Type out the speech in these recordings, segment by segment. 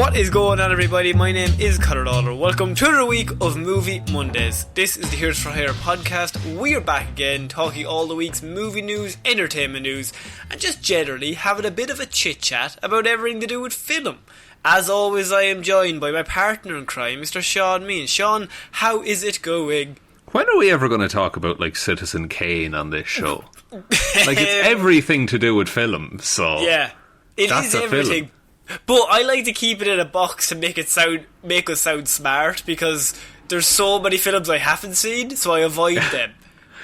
What is going on, everybody? My name is Ciara Lawler. Welcome to another week of Movie Mondays. This is the Here's for Hire podcast. We're back again, talking all the week's movie news, entertainment news, and just generally having a bit of a chit-chat about everything to do with film. As always, I am joined by my partner in crime, Mr. Sean Mean. Sean, how is it going? When are we ever going to talk about, like, Citizen Kane on this show? Like, it's everything to do with film, so... Yeah, it is everything. Film. But I like to keep it in a box to make us sound smart, because there's so many films I haven't seen, so I avoid them.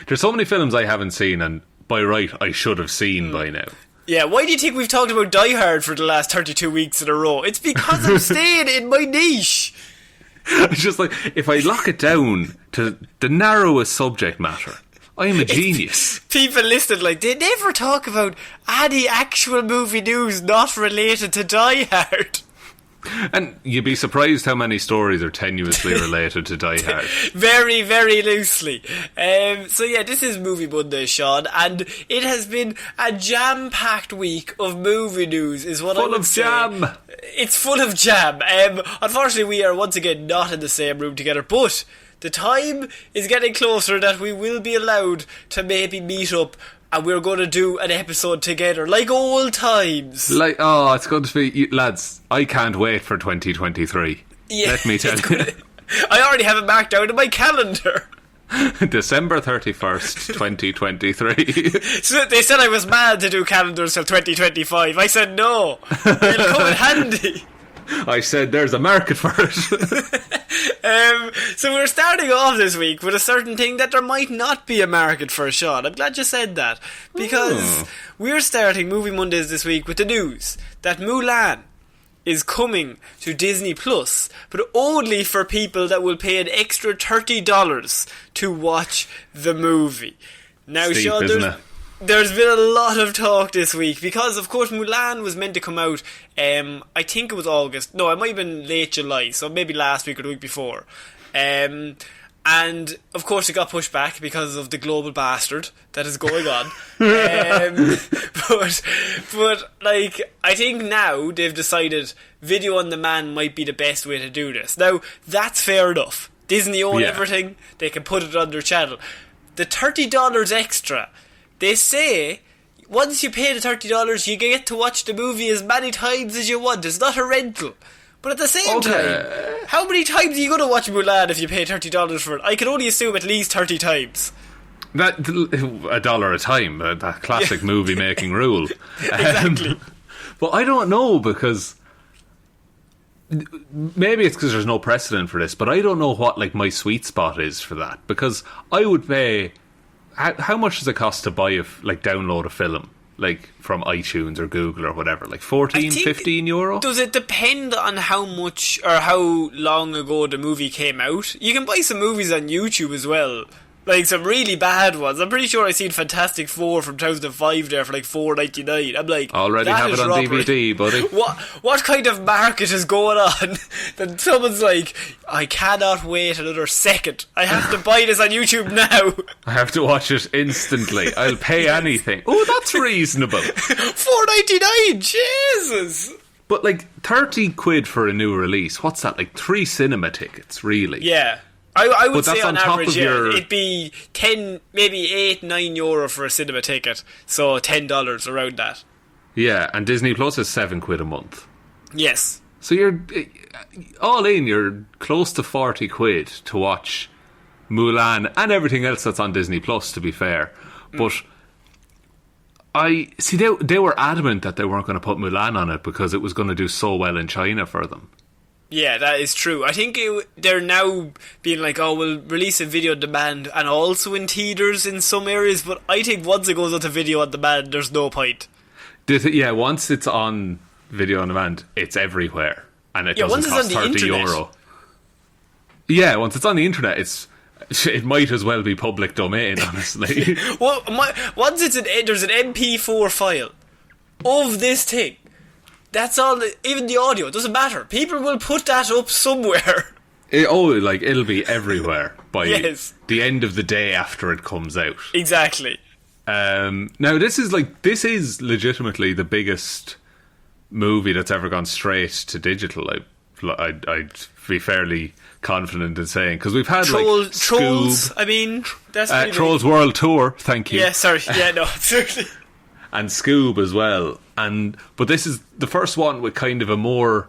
There's so many films I haven't seen, and by right, I should have seen by now. Yeah, why do you think we've talked about Die Hard for the last 32 weeks in a row? It's because I'm staying in my niche. It's just like, if I lock it down to the narrowest subject matter, I am a genius. People listed, like, they never talk about any actual movie news not related to Die Hard. And you'd be surprised how many stories are tenuously related to Die Hard. Very, very loosely. So yeah, this is Movie Monday, Sean, and it has been a jam-packed week of movie news, is what I would say. Full of jam! It's full of jam. Unfortunately, we are once again not in the same room together, but the time is getting closer that we will be allowed to maybe meet up, and we're going to do an episode together, like old times. Like, oh, it's going to be... Lads, I can't wait for 2023. Yeah, let me tell you. I already have it marked out in my calendar. December 31st, 2023. So they said I was mad to do calendars till 2025. I said no. It'll come in handy. I said there's a market for it. So we're starting off this week with a certain thing that there might not be a market for, Sean. I'm glad you said that, because we're starting Movie Mondays this week with the news that Mulan is coming to Disney Plus, but only for people that will pay an extra $30 to watch the movie. Now, Steep, Sean, there's been a lot of talk this week, because of course Mulan was meant to come out, I think it was August, no, it might have been late July, so maybe last week or the week before, and of course it got pushed back because of the global bastard that is going on. But like, I think now they've decided video on demand might be the best way to do this. Now, that's fair enough. Disney own everything, they can put it on their channel. The $30 extra, they say once you pay the $30, you get to watch the movie as many times as you want. It's not a rental. But at the same time, how many times are you going to watch Mulan if you pay $30 for it? I can only assume at least 30 times. That $1 a time, that classic movie making rule. Exactly. But I don't know, because maybe it's because there's no precedent for this, but I don't know what, like, my sweet spot is for that, because I would pay... How much does it cost to buy download a film, like, from iTunes or Google or whatever, like 14, 15 euro? Does it depend on how much or how long ago the movie came out? You can buy some movies on YouTube as well, like some really bad ones. I'm pretty sure I seen Fantastic Four from 2005 there for like $4.99. I'm like, already have it on robbery. DVD, buddy. What kind of market is going on that someone's like, I cannot wait another second, I have to buy this on YouTube now. I have to watch it instantly. I'll pay anything. Oh, that's reasonable. $4.99, Jesus. But like 30 quid for a new release, what's that, like 3 cinema tickets, really? Yeah, I would say on average, it'd be 10, maybe 8, 9 euro for a cinema ticket, so $10 around that. Yeah, and Disney Plus is 7 quid a month. Yes. So you're all in, you're close to 40 quid to watch Mulan and everything else that's on Disney Plus, to be fair. But I see they were adamant that they weren't going to put Mulan on it because it was going to do so well in China for them. Yeah, that is true. I think they're now being like, oh, we'll release a video on demand and also in theatres in some areas, but I think once it goes onto video on demand, there's no point. Yeah, once it's on video on demand, it's everywhere, and it doesn't cost €30. Yeah, once it's on the internet, it might as well be public domain, honestly. Well, once there's an MP4 file of this thing, that's all. Even the audio, it doesn't matter. People will put that up somewhere. It'll be everywhere by the end of the day after it comes out. Exactly. Now this is legitimately the biggest movie that's ever gone straight to digital. I'd be fairly confident in saying, because we've had Trolls. Scoob, I mean, that's pretty Trolls World Tour. Thank you. Yeah, sorry. Yeah, no, absolutely. And Scoob as well. But this is the first one with kind of a more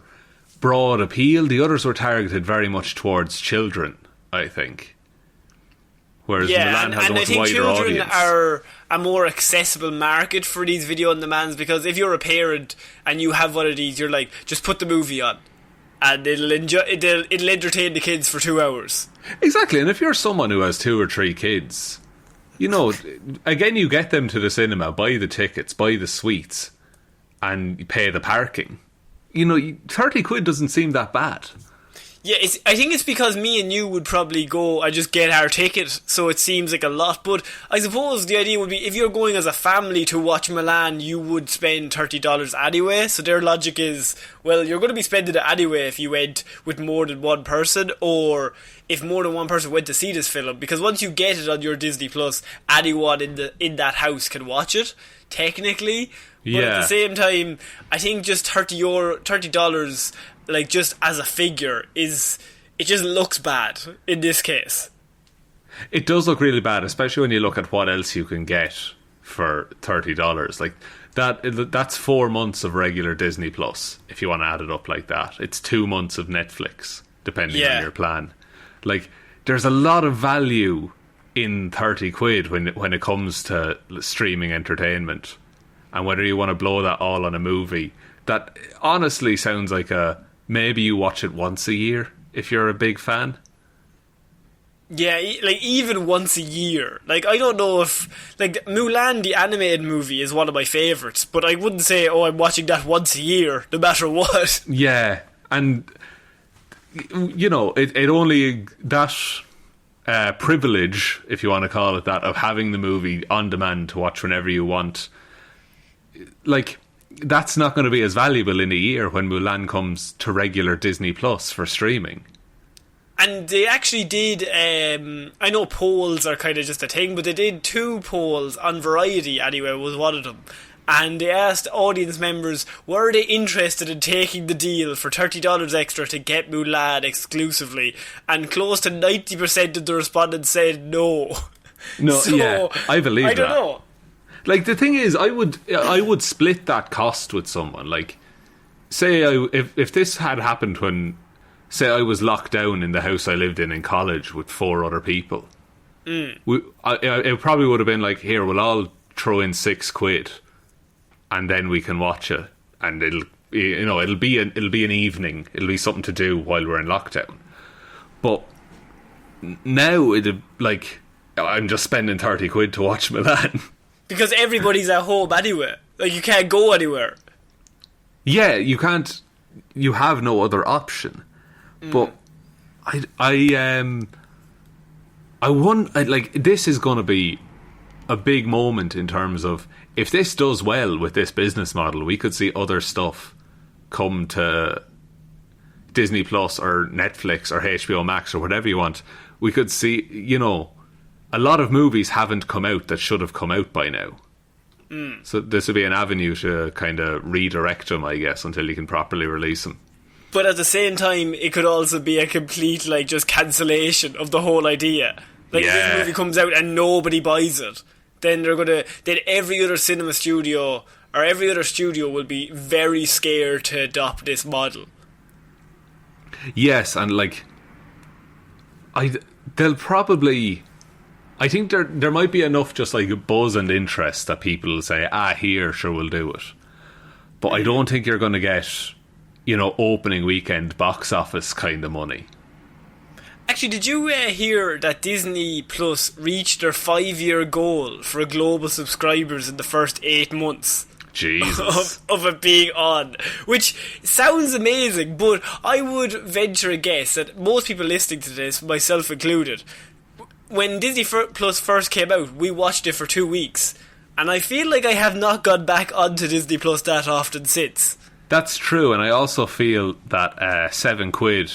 broad appeal. The others were targeted very much towards children, I think. Whereas Mulan has a much I think wider children audience. are a more accessible market for these video on demands, because if you're a parent and you have one of these, you're like, just put the movie on and it'll entertain the kids for 2 hours. Exactly, and if you're someone who has 2 or 3 kids, you know, again, you get them to the cinema, buy the tickets, buy the sweets, and pay the parking. You know, 30 quid doesn't seem that bad. Yeah, I think it's because me and you would probably go and just get our ticket, so it seems like a lot. But I suppose the idea would be, if you're going as a family to watch Mulan, you would spend $30 anyway. So their logic is, well, you're going to be spending it anyway if you went with more than one person, or if more than one person went to see this film. Because once you get it on your Disney Plus, anyone in that house can watch it, technically. But at the same time, I think just $30, like, just as a figure, it just looks bad in this case. It does look really bad, especially when you look at what else you can get for $30. Like, that's 4 months of regular Disney Plus, if you want to add it up like that. It's 2 months of Netflix, depending on your plan. Like, there's a lot of value in 30 quid when it comes to streaming entertainment. And whether you want to blow that all on a movie, that honestly sounds like maybe you watch it once a year if you're a big fan. Yeah, like, even once a year. Like, I don't know if, like, Mulan, the animated movie, is one of my favourites, but I wouldn't say, oh, I'm watching that once a year, no matter what. Yeah, and, you know, it only, that privilege, if you want to call it that, of having the movie on demand to watch whenever you want, like, that's not going to be as valuable in a year when Mulan comes to regular Disney Plus for streaming. And they actually did, I know polls are kind of just a thing, but they did 2 polls on Variety, anyway, was one of them. And they asked audience members, were they interested in taking the deal for $30 extra to get Mulan exclusively? And close to 90% of the respondents said no. No, so, yeah, I believe that. I don't know. Like, the thing is, I would split that cost with someone. Like, say if this had happened when, say, I was locked down in the house I lived in college with 4 other people, it probably would have been like, here, we'll all throw in 6 quid, and then we can watch it, and it'll be an evening, it'll be something to do while we're in lockdown. But now I'm just spending 30 quid to watch Mulan. Because everybody's at home anyway. Like, you can't go anywhere. Yeah, you can't. You have no other option. But I want, like, this is going to be a big moment in terms of, if this does well with this business model, we could see other stuff come to Disney Plus or Netflix or HBO Max or whatever you want. We could see, you know, a lot of movies haven't come out that should have come out by now. So this would be an avenue to kind of redirect them, I guess, until you can properly release them. But at the same time, it could also be a complete, like, just cancellation of the whole idea. Like, if this movie comes out and nobody buys it, then then every other cinema studio or every other studio will be very scared to adopt this model. Yes, and, like, they'll probably, I think there might be enough just, like, buzz and interest that people will say, here, sure, we'll do it. But I don't think you're going to get, you know, opening weekend box office kind of money. Actually, did you hear that Disney Plus reached their 5-year goal for global subscribers in the first 8 months? Jesus. of it being on, which sounds amazing, but I would venture a guess that most people listening to this, myself included, when Disney Plus first came out, we watched it for 2 weeks, and I feel like I have not gone back onto Disney Plus that often since. That's true, and I also feel that 7 quid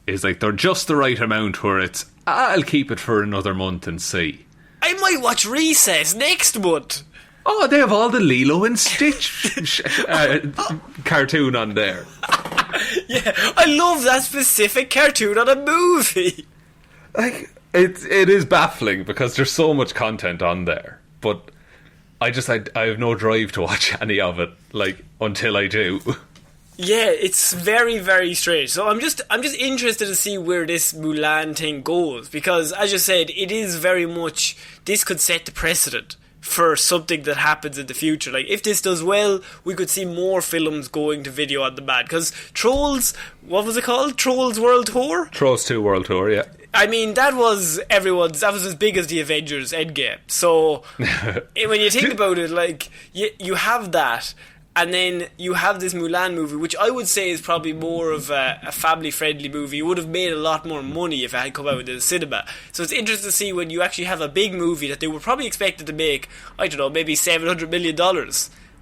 is, like, they're just the right amount where it's, I'll keep it for another month and see. I might watch Recess next month. Oh, they have all the Lilo and Stitch cartoon on there. Yeah, I love that specific cartoon on a movie. Like, it is baffling because there's so much content on there, but I have no drive to watch any of it, like, until I do. Yeah, it's very, very strange. So I'm just interested to see where this Mulan thing goes, because as you said, it is very much, this could set the precedent for something that happens in the future. Like, if this does well, we could see more films going to video on demand. Because Trolls, what was it called? Trolls World Tour? Trolls 2 World Tour, yeah. I mean, that was as big as the Avengers Endgame. So, when you think about it, like, you have that, and then you have this Mulan movie, which I would say is probably more of a family-friendly movie. It would have made a lot more money if it had come out into the cinema. So it's interesting to see when you actually have a big movie that they were probably expected to make, I don't know, maybe $700 million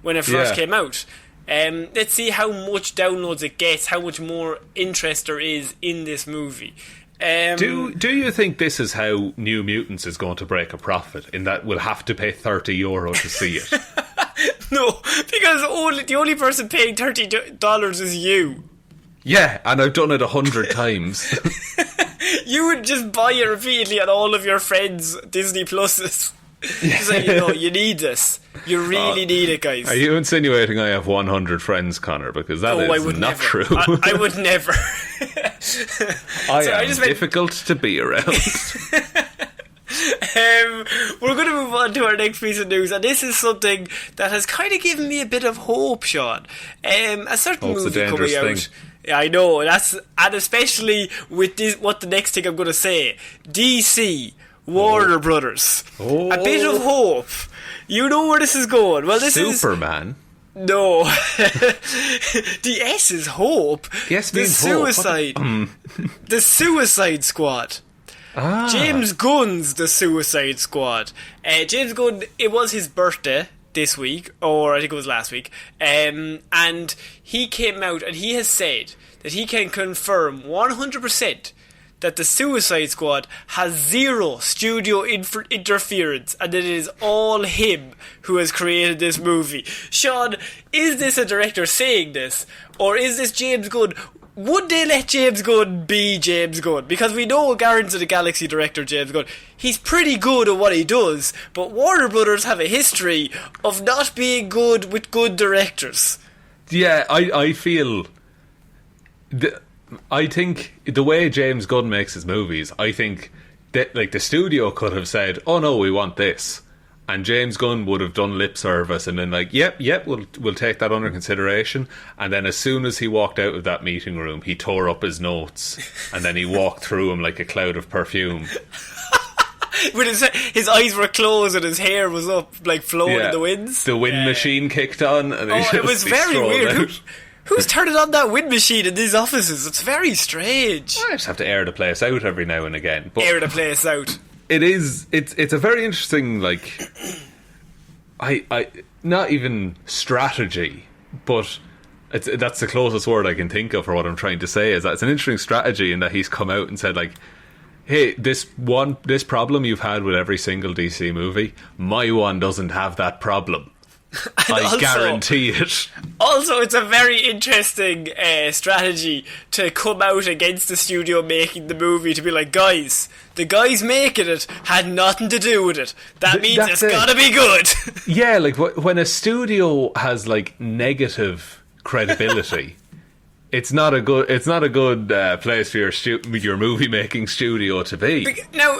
when it first came out. Let's see how much downloads it gets, how much more interest there is in this movie. Do you think this is how New Mutants is going to break a profit, in that we'll have to pay €30 to see it? No, because the only person paying $30 is you. Yeah, and I've done it 100 times. You would just buy it repeatedly on all of your friends' Disney Pluses. Just like, you need this. You really need it, guys. Are you insinuating I have 100 friends, Connor? Because that is not true. I would never. I am difficult to be around. We're going to move on to our next piece of news, and this is something that has kind of given me a bit of hope, Sean. A certain movie coming out. Yeah, I know, and especially with this, what the next thing I'm going to say, DC, Warner Brothers. A bit of hope. You know where this is going. Well, this Superman. No. The S is hope. The S means Suicide. The Suicide Squad. James Gunn's The Suicide Squad. James Gunn, it was his birthday this week, or I think it was last week, and he came out and he has said that he can confirm 100% that The Suicide Squad has zero studio interference, and that it is all him who has created this movie. Sean, is this a director saying this, or is this James Gunn? Would they let James Gunn be James Gunn? Because we know Guardians of the Galaxy director James Gunn, he's pretty good at what he does, but Warner Brothers have a history of not being good with good directors. Yeah, I feel... I think the way James Gunn makes his movies, I think that, like, the studio could have said, oh no, we want this, and James Gunn would have done lip service and been like, yep, we'll take that under consideration. And then as soon as he walked out of that meeting room, he tore up his notes, and then he walked through them like a cloud of perfume. With his eyes were closed and his hair was up, like, flowing in the winds. The wind machine kicked on, and it was very weird. Who's turning on that wind machine in these offices? It's very strange. I just have to air the place out every now and again. But air the place out. It's a very interesting, like, I not even strategy, but that's the closest word I can think of for what I'm trying to say, is that it's an interesting strategy in that he's come out and said, like, hey, this problem you've had with every single DC movie, my one doesn't have that problem. I guarantee it. Also, it's a very interesting strategy to come out against the studio making the movie, to be like, guys, the guys making it had nothing to do with it. That means it's gotta be good. Yeah, like when a studio has, like, negative credibility, it's not a good place for your movie making studio to be. Now,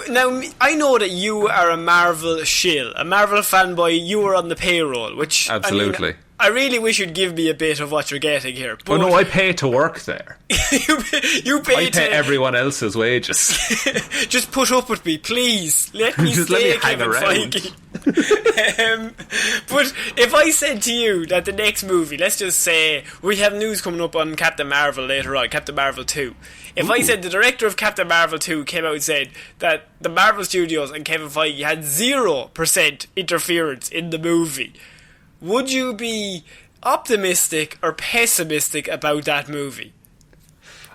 I know that you are a Marvel shill, a Marvel fanboy. You were on the payroll, which absolutely. I really wish you'd give me a bit of what you're getting here. But no, I pay to work there. you pay to everyone else's wages. Just put up with me, please. Let me just stay, let me hang around. But if I said to you that the next movie, let's just say we have news coming up on Captain Marvel later on, Captain Marvel 2. If I said the director of Captain Marvel 2 came out and said that the Marvel Studios and Kevin Feige had 0% interference in the movie, would you be optimistic or pessimistic about that movie?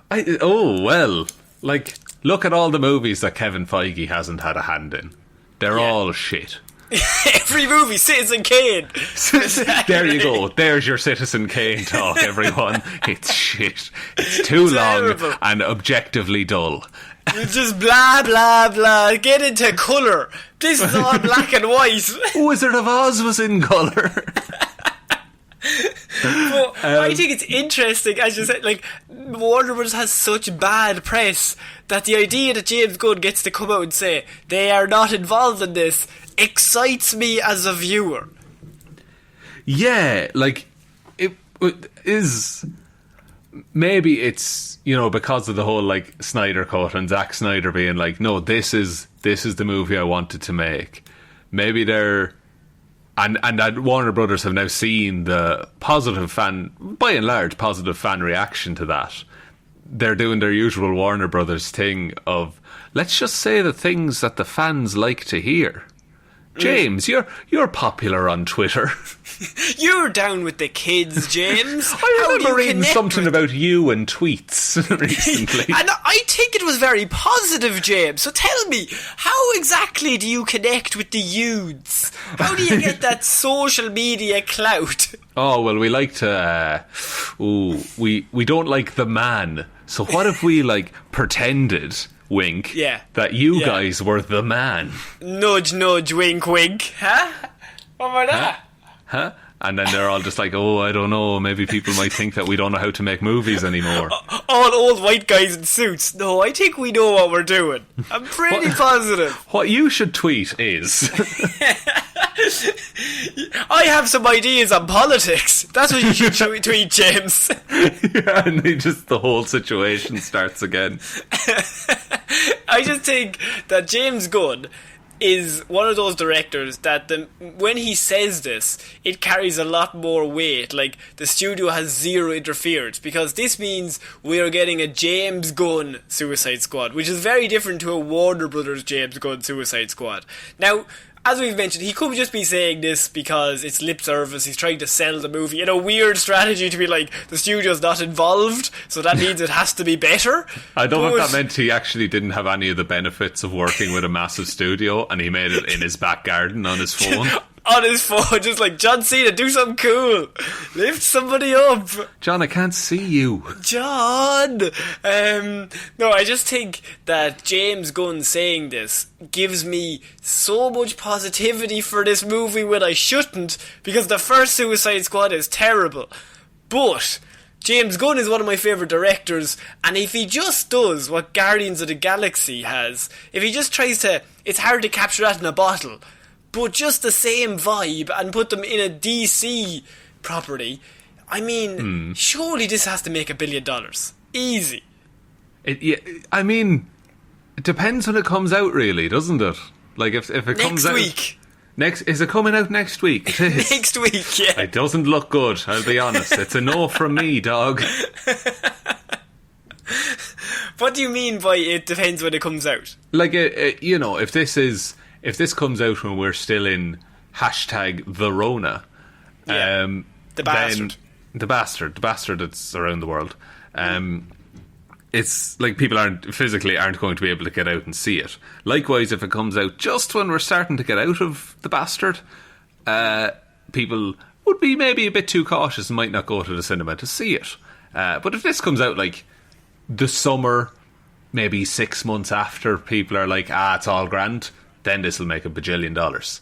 Like, look at all the movies that Kevin Feige hasn't had a hand in. They're all shit. Every movie, Citizen Kane. There you go. There's your Citizen Kane talk, everyone. It's shit. It's too Terrible. long and objectively dull. It's just blah, blah, blah. Get into colour. This is all black and white. Wizard of Oz was in colour. But I think it's interesting, as you said, like, Warner Bros. Has such bad press that the idea that James Gunn gets to come out and say they are not involved in this excites me as a viewer. Yeah, like, it is... Maybe it's, you know, because of the whole, like, Snyder cut and Zack Snyder being like, no, this is the movie I wanted to make. Maybe they're... And that Warner Brothers have now seen the positive by and large, positive fan reaction to that. They're doing their usual Warner Brothers thing of, let's just say the things that the fans like to hear. James, you're popular on Twitter. You're down with the kids, James. I remember reading something about you and tweets recently. And I think it was very positive, James. So tell me, how exactly do you connect with the youths? How do you get that social media clout? Oh, well, we like to... we don't like the man. So what if we, like, pretended... wink, that you guys were the man. Nudge, nudge, wink, wink. Huh? What about that? Huh? And then they're all just like, oh, I don't know, maybe people might think that we don't know how to make movies anymore. All old white guys in suits. No, I think we know what we're doing. I'm pretty positive. What you should tweet is... I have some ideas on politics. That's what you should tweet, James. Yeah, and the whole situation starts again. I just think that James Gunn is one of those directors that when he says this, it carries a lot more weight. Like, the studio has zero interference, because this means we are getting a James Gunn Suicide Squad, which is very different to a Warner Brothers James Gunn Suicide Squad. Now, as we've mentioned, he could just be saying this because it's lip service. He's trying to sell the movie in a weird strategy to be like, the studio's not involved, so that means it has to be better. I don't know if that meant he actually didn't have any of the benefits of working with a massive studio and he made it in his back garden on his phone. On his phone, just like, John Cena, do something cool. Lift somebody up. John, I can't see you. John! No, I just think that James Gunn saying this gives me so much positivity for this movie when I shouldn't, because the first Suicide Squad is terrible. But James Gunn is one of my favourite directors, and if he just does what Guardians of the Galaxy has, if he just tries to... It's hard to capture that in a bottle, but just the same vibe and put them in a DC property, I mean, surely this has to make $1 billion. Easy. I mean, it depends when it comes out, really, doesn't it? Like, if it comes out... Next week. Is it coming out next week? It is. Next week, yeah. It doesn't look good, I'll be honest. It's a no from me, dog. What do you mean by it depends when it comes out? Like, you know, if this comes out when we're still in #the Rona, the bastard. Then the bastard that's around the world, it's like people aren't going to be able to get out and see it. Likewise, if it comes out just when we're starting to get out of the bastard, people would be maybe a bit too cautious and might not go to the cinema to see it. But if this comes out like the summer, maybe 6 months after people are like, it's all grand, then this will make $1 bajillion.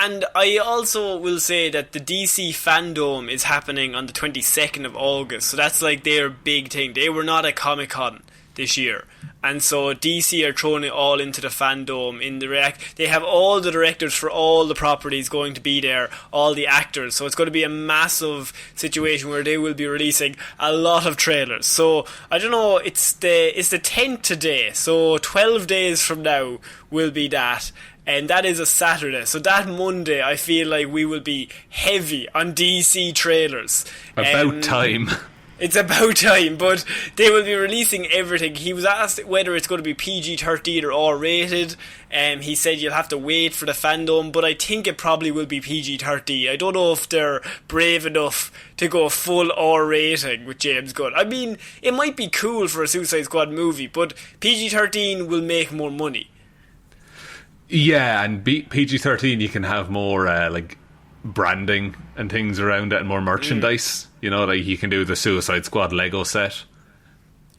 And I also will say that the DC Fandom is happening on the 22nd of August, so that's like their big thing. They were not at Comic-Con this year, and so DC are throwing it all into the Fandom. They have all the directors for all the properties going to be there, all the actors, so it's going to be a massive situation where they will be releasing a lot of trailers. So I don't know, it's the 10th today, so 12 days from now will be that. And that is a Saturday. So that Monday, I feel like we will be heavy on DC trailers. About time. It's about time, but they will be releasing everything. He was asked whether it's going to be PG-13 or R-rated. He said you'll have to wait for the Fandom, but I think it probably will be PG-13. I don't know if they're brave enough to go full R rating with James Gunn. I mean, it might be cool for a Suicide Squad movie, but PG-13 will make more money. Yeah, and PG-13 you can have more like branding and things around it and more merchandise. You know, like you can do the Suicide Squad Lego set.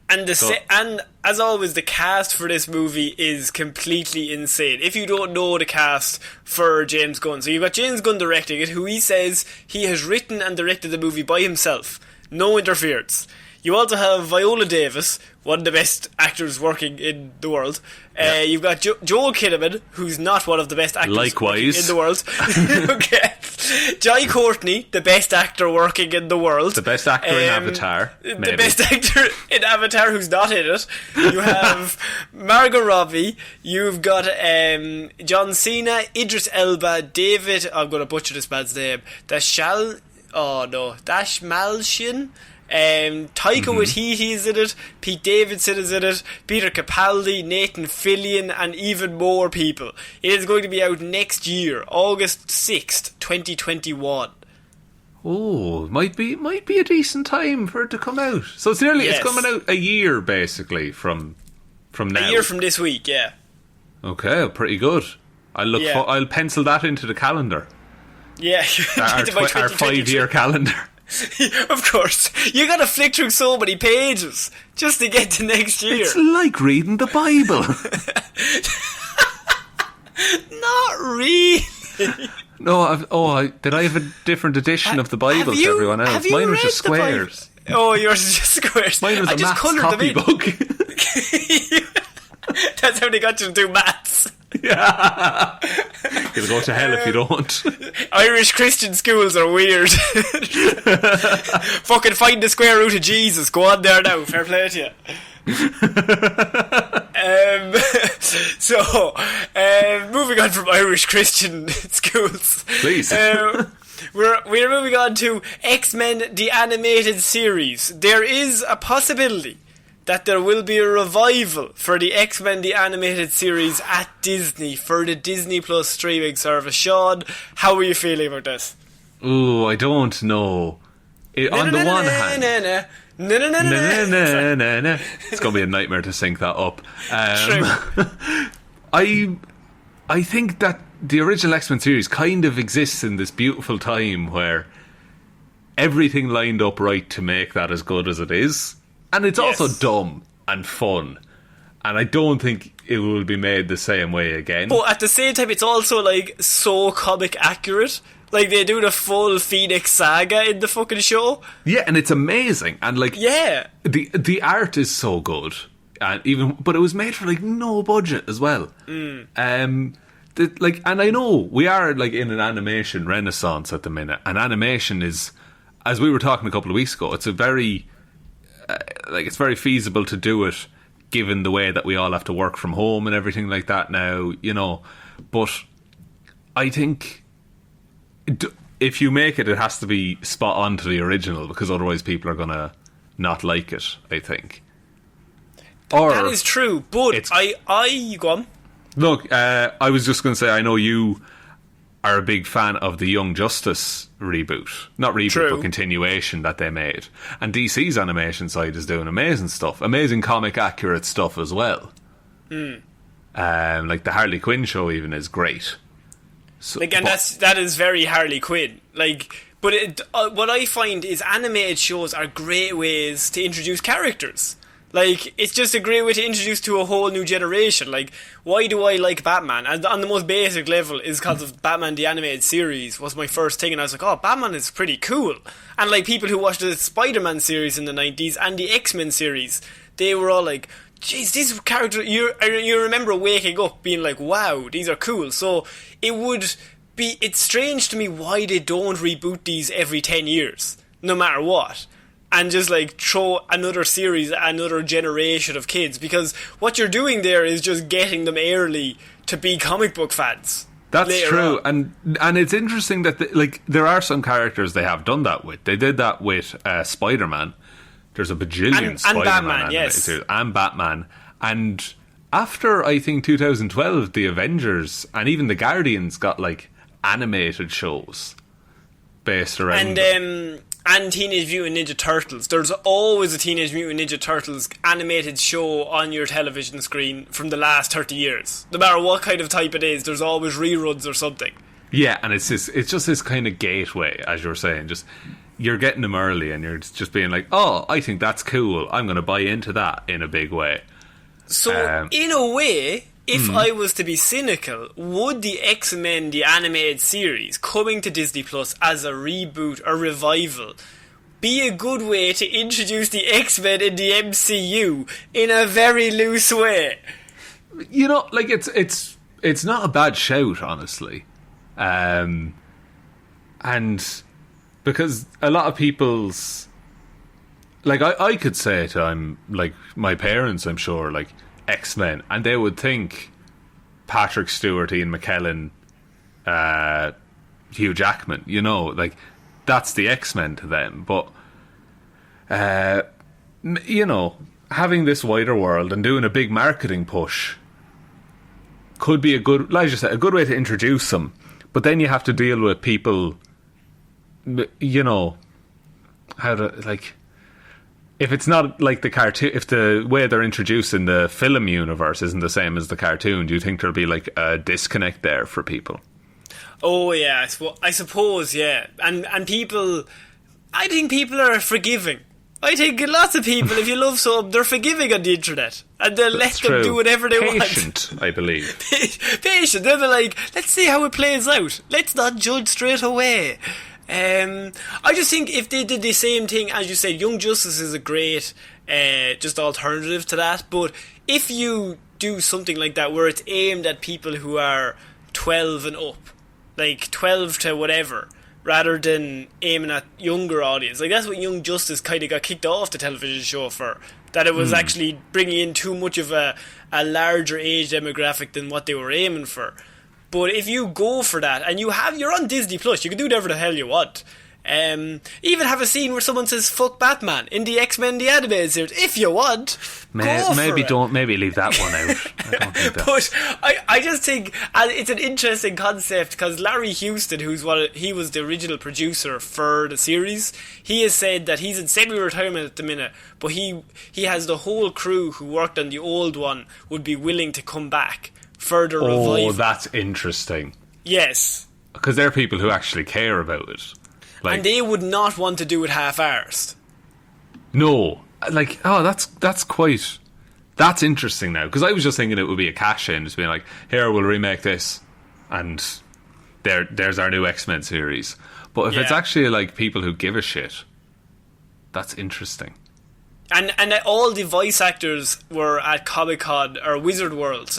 And and as always, the cast for this movie is completely insane. If you don't know the cast for James Gunn, so you've got James Gunn directing it, who he says he has written and directed the movie by himself, no interference. You also have Viola Davis, one of the best actors working in the world. You've got Joel Kinnaman, who's not one of the best actors working in the world. Okay. Jai Courtney, the best actor working in the world. The best actor in Avatar. Maybe. The best actor in Avatar who's not in it. You have Margot Robbie. You've got John Cena, Idris Elba, David... I'm going to butcher this man's name. Dashmalshin. Taika Waititi is in it, Pete Davidson is in it, Peter Capaldi, Nathan Fillion, and even more people. It is going to be out next year, August 6th, 2021. Oh, might be a decent time for it to come out. So it's nearly it's coming out a year basically from now. A year from this week, yeah. Okay, pretty good. I'll pencil that into the calendar. Yeah, our 5-year calendar. Of course. You gotta flick through so many pages just to get to next year. It's like reading the Bible. Not really. No, did I have a different edition of the Bible to everyone else? Mine was just squares. Oh, yours is just squares. Mine was a maths copybook. That's how they got you to do maths. Yeah. You'll go to hell if you don't. Irish Christian schools are weird. Fucking find the square root of Jesus. Go on there now. Fair play to you. Moving on from Irish Christian schools. Please. We're moving on to X-Men the Animated Series. There is a possibility that there will be a revival for the X-Men the Animated Series at Disney for the Disney Plus streaming service. Sean, how are you feeling about this? Ooh, I don't know. On the one hand, it's going to be a nightmare to sync that up. True. I think that the original X-Men series kind of exists in this beautiful time where everything lined up right to make that as good as it is. And it's also dumb and fun. And I don't think it will be made the same way again. But at the same time, it's also, like, so comic accurate. Like, they do the full Phoenix saga in the fucking show. Yeah, and it's amazing. And, like... Yeah. The art is so good. But it was made for, like, no budget as well. And I know we are, like, in an animation renaissance at the minute. And animation is, as we were talking a couple of weeks ago, it's a very... it's very feasible to do it given the way that we all have to work from home and everything like that now, you know. But I think if you make it, it has to be spot on to the original, because otherwise people are going to not like it, I think. That is true, but you go on. Look, I was just going to say, I know you are a big fan of the Young Justice reboot. Not reboot, but continuation that they made. And DC's animation side is doing amazing stuff. Amazing comic accurate stuff as well. Like the Harley Quinn show even is great. So, that is very Harley Quinn. But what I find is animated shows are great ways to introduce characters. Like, it's just a great way to introduce to a whole new generation. Like, why do I like Batman? And on the most basic level is because of Batman the Animated Series was my first thing, and I was like, oh, Batman is pretty cool. And like, people who watched the Spider-Man series in the 90s and the X-Men series, they were all like, jeez, these characters, you remember waking up being like, wow, these are cool. So it's strange to me why they don't reboot these every 10 years, no matter what. And just like throw another series, another generation of kids, because what you're doing there is just getting them early to be comic book fans. That's true, on. and it's interesting that there are some characters they have done that with. They did that with Spider-Man. There's a bajillion Spider-Man Batman, yes, and Batman. And after I think 2012, the Avengers and even the Guardians got like animated shows based around. And And Teenage Mutant Ninja Turtles. There's always a Teenage Mutant Ninja Turtles animated show on your television screen from the last 30 years. No matter what kind of type it is, there's always reruns or something. Yeah, and it's just this kind of gateway, as you're saying. Just you're getting them early, and you're just being like, oh, I think that's cool. I'm going to buy into that in a big way. So, in a way, if I was to be cynical, would the X-Men, the animated series, coming to Disney Plus as a reboot or revival, be a good way to introduce the X-Men in the MCU in a very loose way? You know, like, it's not a bad shout, honestly. And because a lot of people's, like, I could say it, I'm like my parents, I'm sure, like, X-Men, and they would think Patrick Stewart, Ian McKellen, Hugh Jackman, you know, like, that's the X-Men to them. But you know, having this wider world and doing a big marketing push could be a good, like you said, a good way to introduce them. But then you have to deal with people, you know, how to, like, if it's not like the cartoon, if the way they're introducing the film universe isn't the same as the cartoon, do you think there'll be like a disconnect there for people? Oh yeah, I suppose, yeah. And people, I think people are forgiving. I think lots of people, if you love something, they're forgiving on the internet. And they'll let them do whatever they want. Patient, I believe. Patient. They'll be like, let's see how it plays out. Let's not judge straight away. I just think if they did the same thing, as you said, Young Justice is a great just alternative to that. But if you do something like that where it's aimed at people who are 12 and up, like 12 to whatever, rather than aiming at younger audience, like that's what Young Justice kind of got kicked off the television show for, that it was actually bringing in too much of a larger age demographic than what they were aiming for. But if you go for that, and you're on Disney Plus, you can do whatever the hell you want. Even have a scene where someone says "fuck Batman" in the X-Men the animated series, if you want. Maybe leave that one out. I don't think that. But I just think it's an interesting concept, because Larry Houston, he was the original producer for the series, he has said that he's in semi-retirement at the minute, but he has the whole crew who worked on the old one would be willing to come back for the revival. Oh, that's interesting. Yes. Because they're people who actually care about it. Like, and they would not want to do it half-arsed. No. Like, oh, that's interesting now. Because I was just thinking it would be a cash-in, just being like, here, we'll remake this, and there's our new X-Men series. But if it's actually, like, people who give a shit, that's interesting. And all the voice actors were at Comic-Con, or Wizard World,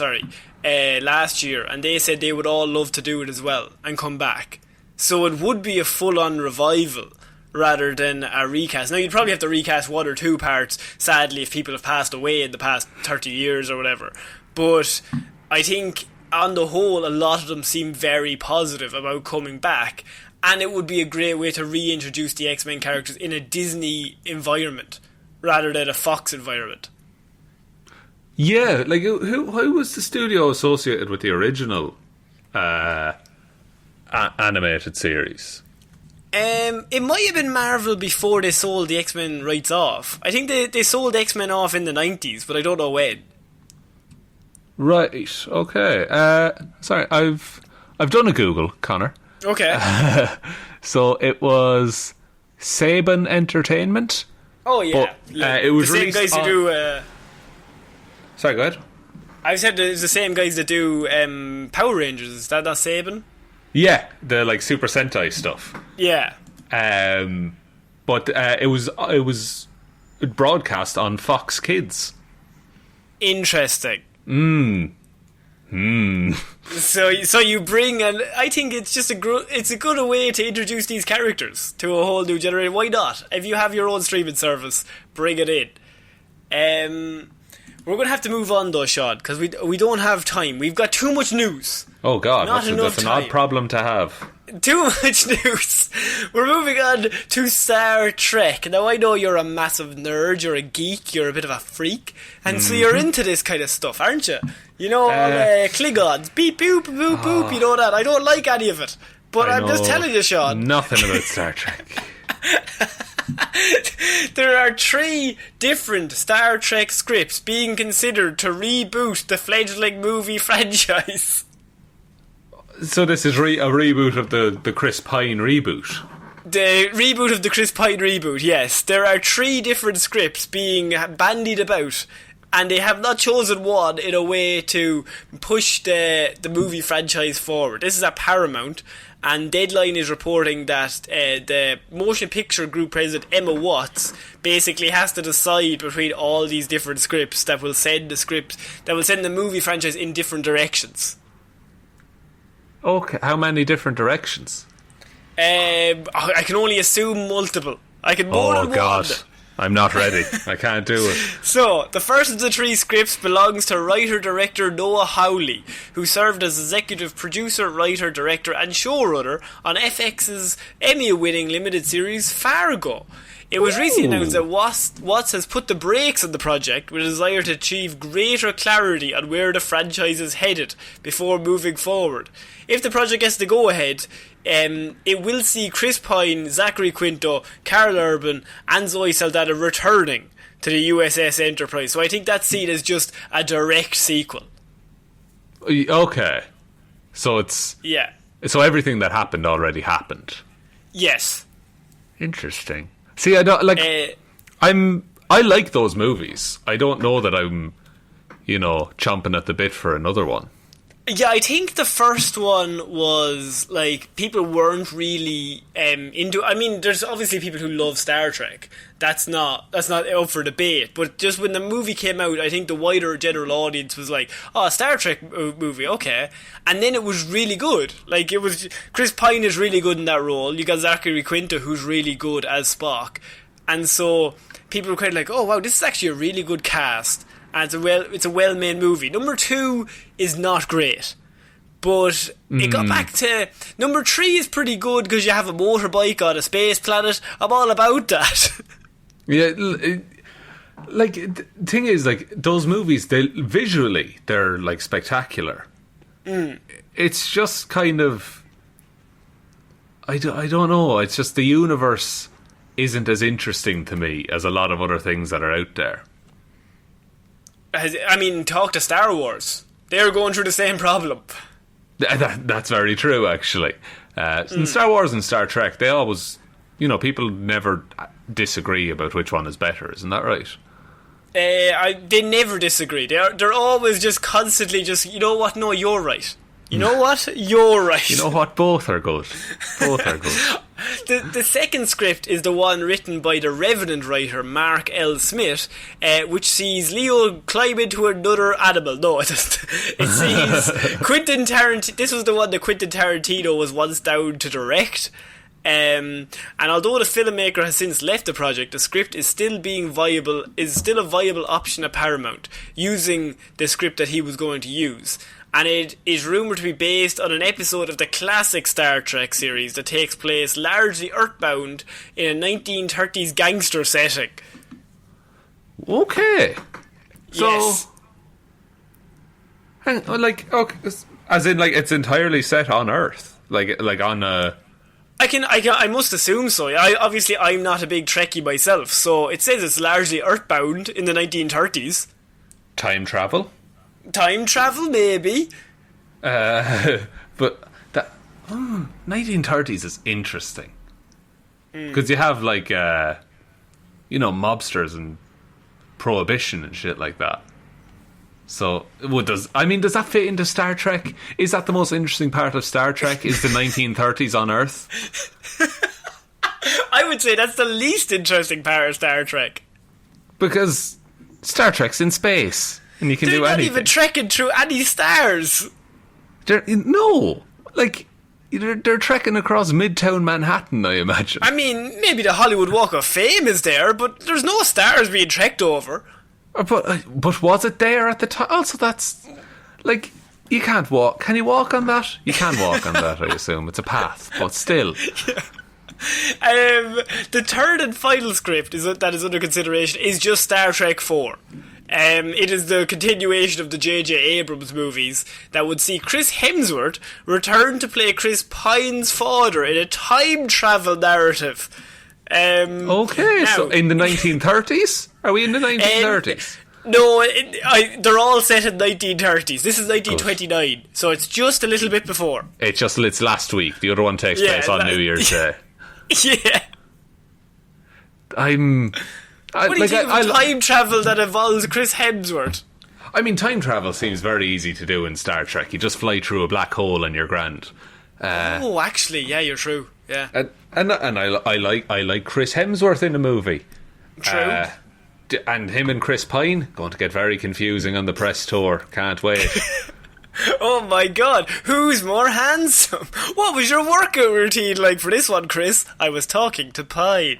last year, and they said they would all love to do it as well and come back. So it would be a full-on revival rather than a recast. Now, you'd probably have to recast one or two parts, sadly, if people have passed away in the past 30 years or whatever. But I think, on the whole, a lot of them seem very positive about coming back, and it would be a great way to reintroduce the X-Men characters in a Disney environment rather than a Fox environment. Yeah, like, who was the studio associated with the original animated series? It might have been Marvel before they sold the X-Men rights off. I think they sold X-Men off in the 90s, but I don't know when. Right, okay. Sorry, I've done a Google, Connor. Okay. So it was Saban Entertainment. Oh, yeah. But, it was the same guys who do... Sorry, go ahead. I said it's the same guys that do Power Rangers. Is that not Saban? Yeah, the like Super Sentai stuff. Yeah. But it was broadcast on Fox Kids. Interesting. So you bring, and I think it's just it's a good way to introduce these characters to a whole new generation. Why not? If you have your own streaming service, bring it in. We're going to have to move on though, Sean, because we don't have time. We've got too much news. Oh God, that's an odd problem to have. Too much news. We're moving on to Star Trek. Now, I know you're a massive nerd, you're a geek, you're a bit of a freak, and so you're into this kind of stuff, aren't you? You know, Klingons, beep, boop, boop, boop, you know that. I don't like any of it, but I'm just telling you, Sean. Nothing about Star Trek. There are 3 different Star Trek scripts being considered to reboot the fledgling movie franchise. So this is a reboot of the Chris Pine reboot. The reboot of the Chris Pine reboot, yes. There are 3 different scripts being bandied about, and they have not chosen one in a way to push the movie franchise forward. This is at Paramount, and Deadline is reporting that the motion picture group president Emma Watts basically has to decide between all these different scripts that will send the movie franchise in different directions. Okay, how many different directions? I can only assume multiple. I can more than God. one. I'm not ready. I can't do it. So, the first of the 3 scripts belongs to writer-director Noah Hawley, who served as executive producer, writer, director and showrunner on FX's Emmy-winning limited series Fargo. It was recently announced that Watts has put the brakes on the project with a desire to achieve greater clarity on where the franchise is headed before moving forward. If the project gets the go-ahead, it will see Chris Pine, Zachary Quinto, Karl Urban and Zoe Saldana returning to the USS Enterprise. So I think that's seen as just a direct sequel. Okay. So it's... Yeah. So everything that happened already happened. Yes. Interesting. See, I don't... Like... I like those movies. I don't know that I'm, chomping at the bit for another one. Yeah, I think the first one was, like, people weren't really into... I mean, there's obviously people who love Star Trek. That's not up for debate. But just when the movie came out, I think the wider general audience was like, oh, Star Trek movie, okay. And then it was really good. Like, it was... Chris Pine is really good in that role. You got Zachary Quinto, who's really good as Spock. And so people were kind of like, oh, wow, this is actually a really good cast. And it's a well-made movie. Number 2 is not great, but it got back to... Number 3 is pretty good because you have a motorbike on a space planet. I'm all about that. Yeah, like, the thing is, like, those movies, visually, they're, like, spectacular. It's just kind of... I don't know. It's just the universe isn't as interesting to me as a lot of other things that are out there. I mean, talk to Star Wars. They're going through the same problem. That's very true, actually. In Star Wars and Star Trek, they always... people never disagree about which one is better. Isn't that right? They never disagree. They're always just constantly just... You know what? No, you're right. You know what? You're right. You know what? Both are good. Both are good. The second script is the one written by the Revenant writer Mark L. Smith, which sees Leo climb into another animal. No, it doesn't. It sees Quentin Tarantino. This was the one that Quentin Tarantino was once down to direct. And although the filmmaker has since left the project, the script is still a viable option at Paramount, using the script that he was going to use. And it is rumoured to be based on an episode of the classic Star Trek series that takes place largely earthbound in a 1930s gangster setting. Okay. So, yes. Okay, as in, like, it's entirely set on Earth, like on a... I must assume so. I'm not a big Trekkie myself, so it says it's largely earthbound in the 1930s. Time travel? Time travel, maybe. But that 1930s is interesting because you have like mobsters and prohibition and shit like that. So, does that fit into Star Trek? Is that the most interesting part of Star Trek? Is the 1930s on Earth? I would say that's the least interesting part of Star Trek, because Star Trek's in space. And you can do anything. They're not even trekking through any stars. They're trekking across Midtown Manhattan, I imagine. I mean, maybe the Hollywood Walk of Fame is there, but there's no stars being trekked over. But was it there at the time? Also, that's... Like, you can't walk. Can you walk on that? You can walk on that, I assume. It's a path, but still. Yeah. The third and final script that is under consideration is just Star Trek 4. It is the continuation of the J.J. Abrams movies that would see Chris Hemsworth return to play Chris Pine's father in a time travel narrative. Okay, now, so in the 1930s? Are we in the 1930s? No, they're all set in 1930s. This is 1929, so it's just a little bit before. It's last week. The other one takes place on New Year's Day. Yeah. What do you think of time travel that involves Chris Hemsworth? I mean, time travel seems very easy to do in Star Trek. You just fly through a black hole and you're grand. Actually, yeah, you're true. Yeah, and I like Chris Hemsworth in a movie. True. And him and Chris Pine going to get very confusing on the press tour. Can't wait. Oh my god, who's more handsome? What was your workout routine like for this one, Chris? I was talking to Pine.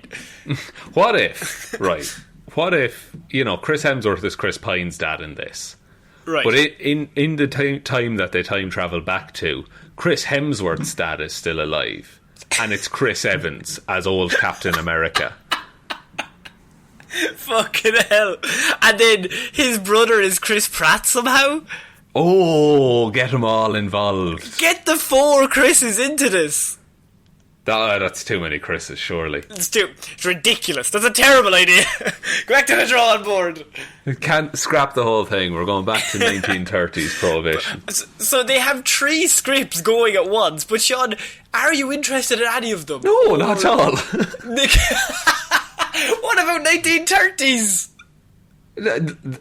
What if Chris Hemsworth is Chris Pine's dad in this? Right. But in the time that they time travel back to, Chris Hemsworth's dad is still alive. And it's Chris Evans as old Captain America. Fucking hell. And then his brother is Chris Pratt somehow? Oh, get them all involved. Get the 4 Chris's into this. That's too many Chris's, surely. It's ridiculous. That's a terrible idea. Go back to the drawing board. Can't scrap the whole thing. We're going back to 1930s Prohibition. So they have 3 scripts going at once, but Sean, are you interested in any of them? No, not at all. What about 1930s?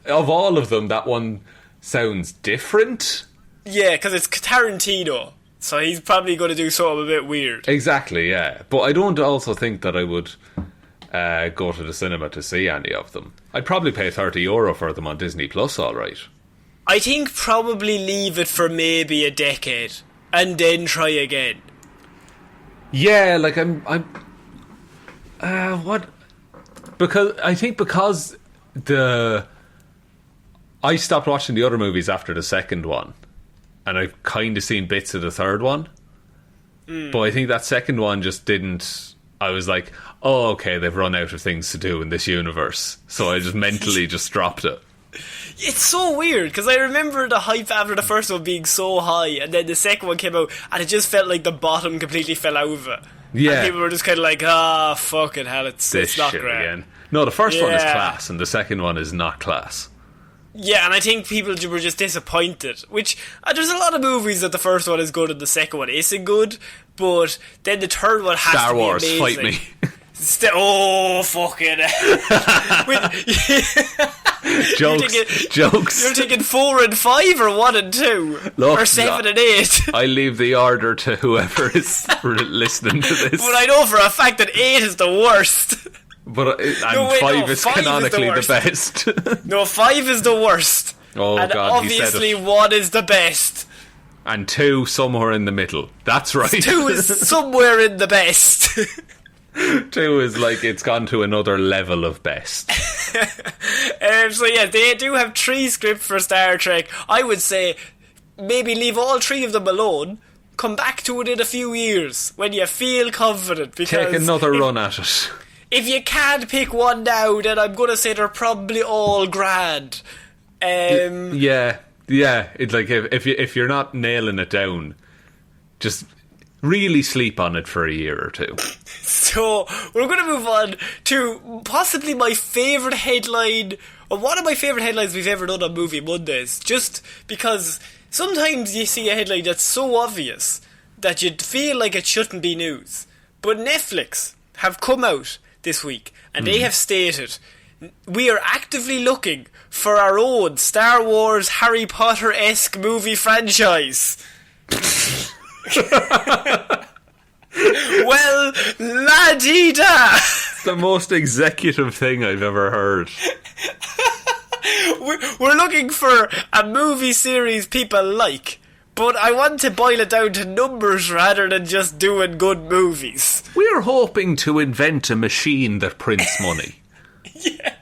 Of all of them, that one sounds different. Yeah, because it's Tarantino, so he's probably going to do something a bit weird. Exactly, yeah. But I don't also think that I would go to the cinema to see any of them. I'd probably pay €30 for them on Disney Plus, alright. I think probably leave it for maybe a decade, and then try again. Yeah, like what... Because I stopped watching the other movies after the second one, and I've kind of seen bits of the third one. But I think that second one just didn't... I was like, oh, okay, they've run out of things to do in this universe. So I just mentally just dropped it. It's so weird, because I remember the hype after the first one being so high, and then the second one came out, and it just felt like the bottom completely fell out of it. Yeah. And people were just kind of like, fucking hell, it's not great. Again. No, the first one is class, and the second one is not class. Yeah, and I think people were just disappointed. Which, there's a lot of movies that the first one is good and the second one isn't good, but then the third one has Star to be Wars, amazing. fight me. Fucking Jokes. You're taking 4 and 5 or 1 and 2? Look, or 7 and 8? I leave the order to whoever is listening to this. But I know for a fact that 8 is the worst. But 5 is canonically the best. No, 5 is the worst. Oh, and God, obviously he said it. 1 is the best. And 2 somewhere in the middle. That's right. 2 is somewhere in the best. 2 is like it's gone to another level of best. So yeah, they do have 3 scripts for Star Trek. I would say maybe leave all 3 of them alone. Come back to it in a few years when you feel confident. Because take another run at it. If you can't pick one now, then I'm going to say they're probably all grand. Yeah. It's like if you're not nailing it down, just really sleep on it for a year or 2. So we're going to move on to possibly my favourite headline, or one of my favourite headlines we've ever done on Movie Mondays. Just because sometimes you see a headline that's so obvious that you'd feel like it shouldn't be news. But Netflix have come out this week, and they have stated, we are actively looking for our own Star Wars, Harry Potter-esque movie franchise. Well, la-dee-da! It's the most executive thing I've ever heard. We're looking for a movie series people like, but I want to boil it down to numbers rather than just doing good movies. We're hoping to invent a machine that prints money. Yeah,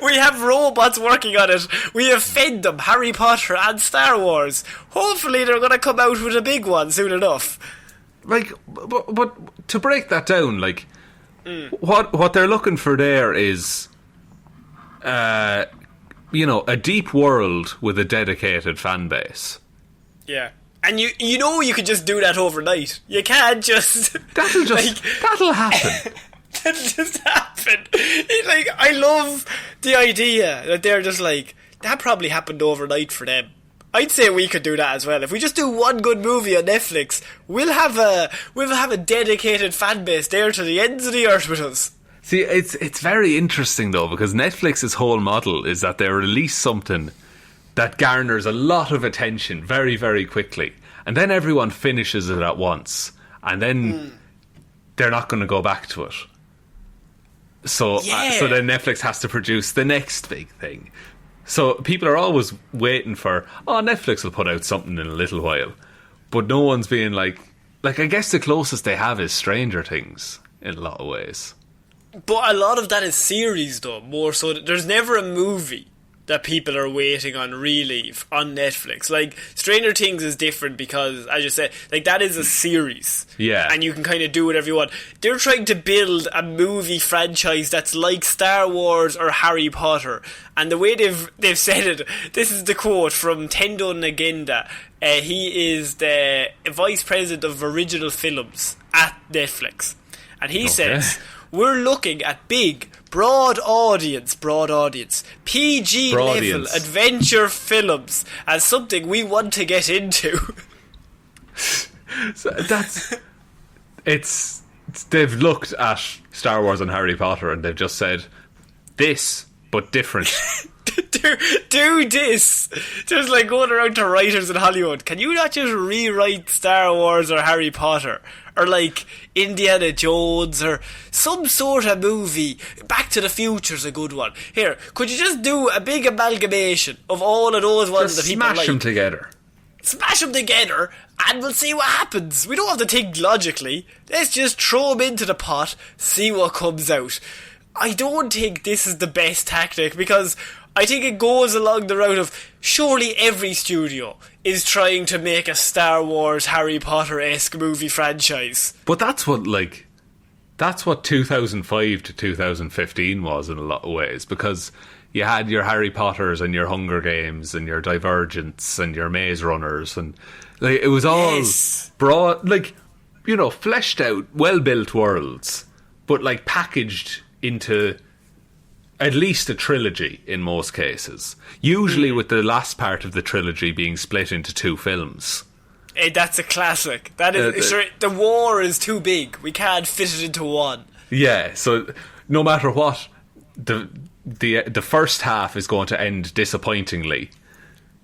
we have robots working on it. We have fed them Harry Potter and Star Wars. Hopefully they're going to come out with a big one soon enough. Like, but to break that down, like, what they're looking for there is, a deep world with a dedicated fan base. Yeah. And you know you could just do that overnight. You can't just... That'll happen. that just happened. Like, I love the idea that they're just like, that probably happened overnight for them. I'd say we could do that as well. If we just do one good movie on Netflix, we'll have a dedicated fan base there to the ends of the earth with us. See, it's very interesting though, because Netflix's whole model is that they release something that garners a lot of attention very, very quickly, and then everyone finishes it at once, and then they're not going to go back to it. So then Netflix has to produce the next big thing. So people are always waiting for, Netflix will put out something in a little while. But no one's being like, I guess the closest they have is Stranger Things in a lot of ways. But a lot of that is series, though, more so. There's never a movie that people are waiting on, really, on Netflix. Like, Stranger Things is different because, as you said, like, that is a series. Yeah. And you can kind of do whatever you want. They're trying to build a movie franchise that's like Star Wars or Harry Potter. And the way they've said it, this is the quote from Tendo Nagenda. He is the vice president of original films at Netflix. And he says, we're looking at big, broad audience, PG level adventure films as something we want to get into. So they've looked at Star Wars and Harry Potter and they've just said, this, but different. do this. Just like going around to writers in Hollywood. Can you not just rewrite Star Wars or Harry Potter? Or like Indiana Jones or some sort of movie. Back to the Future's a good one. Here, could you just do a big amalgamation of all of those ones that people like? Smash them together. Smash them together and we'll see what happens. We don't have to think logically. Let's just throw them into the pot, see what comes out. I don't think this is the best tactic because I think it goes along the route of surely every studio is trying to make a Star Wars, Harry Potter-esque movie franchise. But that's what 2005 to 2015 was in a lot of ways, because you had your Harry Potters and your Hunger Games and your Divergents and your Maze Runners, and like, it was all broad, like, you know, fleshed out, well-built worlds, but like packaged into at least a trilogy in most cases. Usually with the last part of the trilogy being split into two films. Hey, that's a classic. That is the war is too big. We can't fit it into one. Yeah, so no matter what, the first half is going to end disappointingly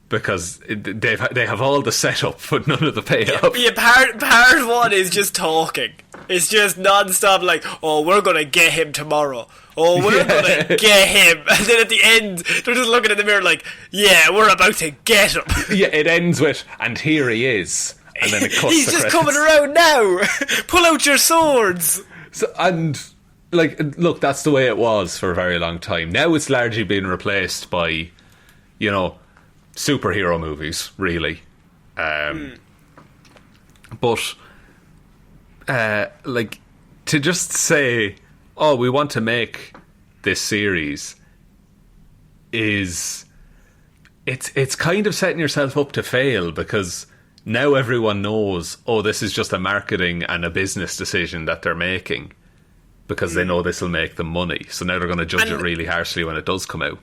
because they have all the setup but none of the payoff. Yeah, part one is just talking. It's just non-stop like, we're going to get him tomorrow. We're going to get him. And then at the end, they're just looking in the mirror like, yeah, we're about to get him. Yeah, it ends with, and here he is. And then it cuts He's the just credits. Coming around now. Pull out your swords. So, and, like, look, that's the way it was for a very long time. Now it's largely been replaced by, you know, superhero movies, really. But, like, to just say, we want to make this series it's kind of setting yourself up to fail, because now everyone knows, this is just a marketing and a business decision that they're making because they know this will make them money. So now they're going to judge it really harshly when it does come out.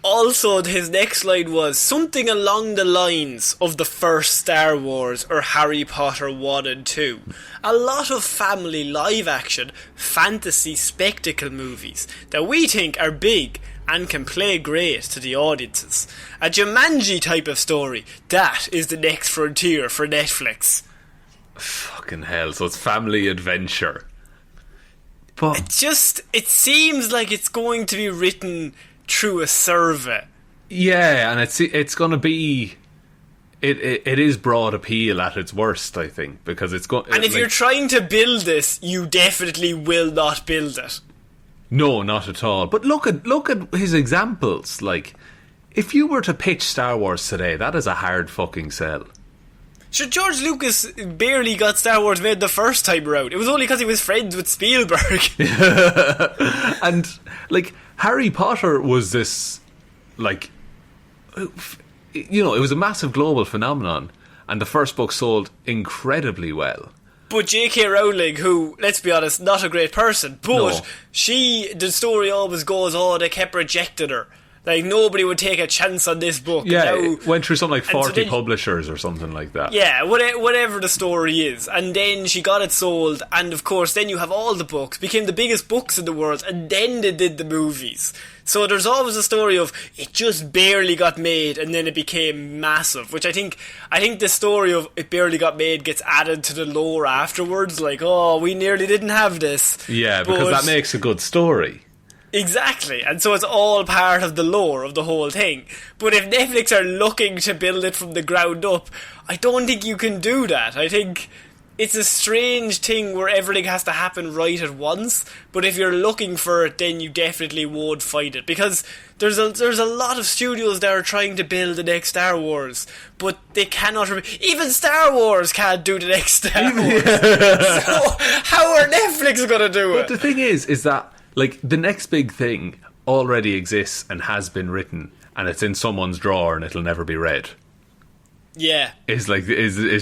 Also, his next line was something along the lines of the first Star Wars or Harry Potter 1 and 2. A lot of family live-action, fantasy spectacle movies that we think are big and can play great to the audiences. A Jumanji type of story. That is the next frontier for Netflix. Fucking hell, so it's family adventure. But it seems like it's going to be written through a survey. Yeah, and it's going to be... It is broad appeal at its worst, I think, because it's going... And if you're trying to build this, you definitely will not build it. No, not at all. But look at his examples. Like, if you were to pitch Star Wars today, that is a hard fucking sell. Sure, George Lucas barely got Star Wars made the first time around. It was only because he was friends with Spielberg. And, like, Harry Potter was this, like, you know, it was a massive global phenomenon, and the first book sold incredibly well. But J.K. Rowling, who, let's be honest, not a great person, but No. the story always goes, they kept rejecting her. Like, nobody would take a chance on this book. Yeah, Now, it went through something like 40 then, publishers or something like that. yeah, whatever the story is. And then she got it sold, and of course then you have all the books, became the biggest books in the world, and then they did the movies. So there's always a story of, it just barely got made, and then it became massive, which I think the story of it barely got made gets added to the lore afterwards, like, we nearly didn't have this. Yeah, because that makes a good story. Exactly, and so it's all part of the lore of the whole thing. But if Netflix are looking to build it from the ground up, I don't think you can do that. I think it's a strange thing where everything has to happen right at once, but if you're looking for it, then you definitely won't find it, because there's a lot of studios that are trying to build the next Star Wars, but they cannot even Star Wars can't do the next Star Wars. So how are Netflix going to do it? But the thing is that, like, the next big thing already exists and has been written, and it's in someone's drawer and it'll never be read. Yeah. Is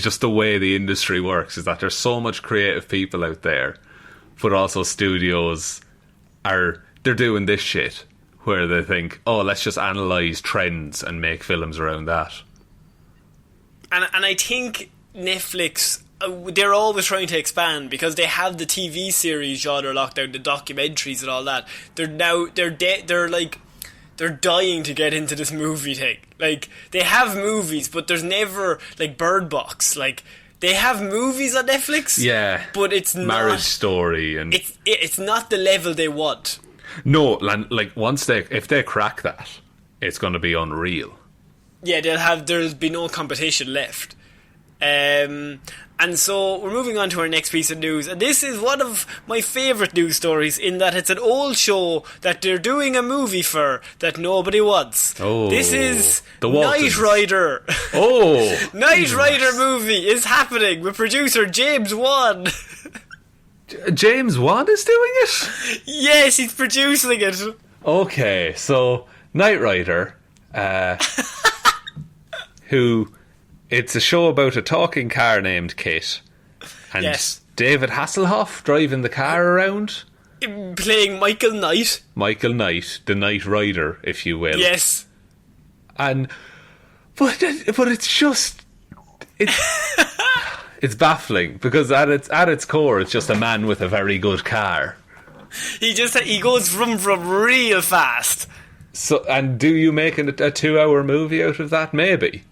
just the way the industry works, is that there's so much creative people out there, but also studios they're doing this shit where they think, let's just analyse trends and make films around that. And I think Netflix, they're always trying to expand, because they have the TV series genre locked down, the documentaries and all that. They're dying to get into this movie thing. Like, they have movies, but there's never, like, Bird Box. Like, they have movies on Netflix. Yeah, but it's not Marriage Story, and it's not the level they want. No, like, if they crack that, it's going to be unreal. Yeah, there'll be no competition left. And so we're moving on to our next piece of news, and this is one of my favourite news stories, in that it's an old show that they're doing a movie for that nobody wants. This is the Knight Rider. Knight Rider movie is happening with producer James Wan. James Wan is doing it? Yes, he's producing it. Okay, so Knight Rider, who... It's a show about a talking car named Kit, and yes. David Hasselhoff driving the car around. Playing Michael Knight. Michael Knight, the Knight Rider, if you will. Yes. But it's just... It's baffling, because at its core, it's just a man with a very good car. He goes from real fast. So, and do you make a 2-hour movie out of that? Maybe.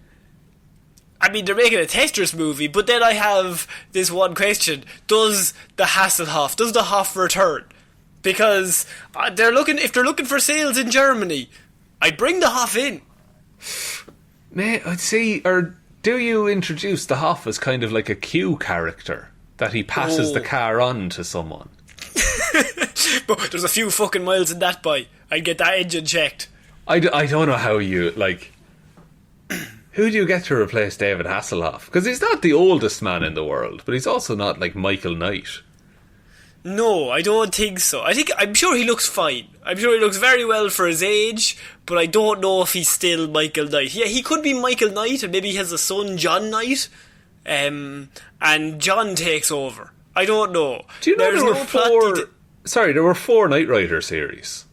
I mean, they're making a Tetris movie, but then I have this one question. Does the Hoff return? Because if they're looking for sales in Germany, I'd bring the Hoff in. I'd see, or do you introduce the Hoff as kind of like a Q character, that he passes the car on to someone? But there's a few fucking miles in that boy. I'd get that engine checked. I don't know how you, like... Who do you get to replace David Hasselhoff? Because he's not the oldest man in the world, but he's also not like Michael Knight. No, I don't think so. I'm sure he looks fine. I'm sure he looks very well for his age, but I don't know if he's still Michael Knight. Yeah, he could be Michael Knight, and maybe he has a son, John Knight, and John takes over. I don't know. Do you know there were 4 Knight Rider series?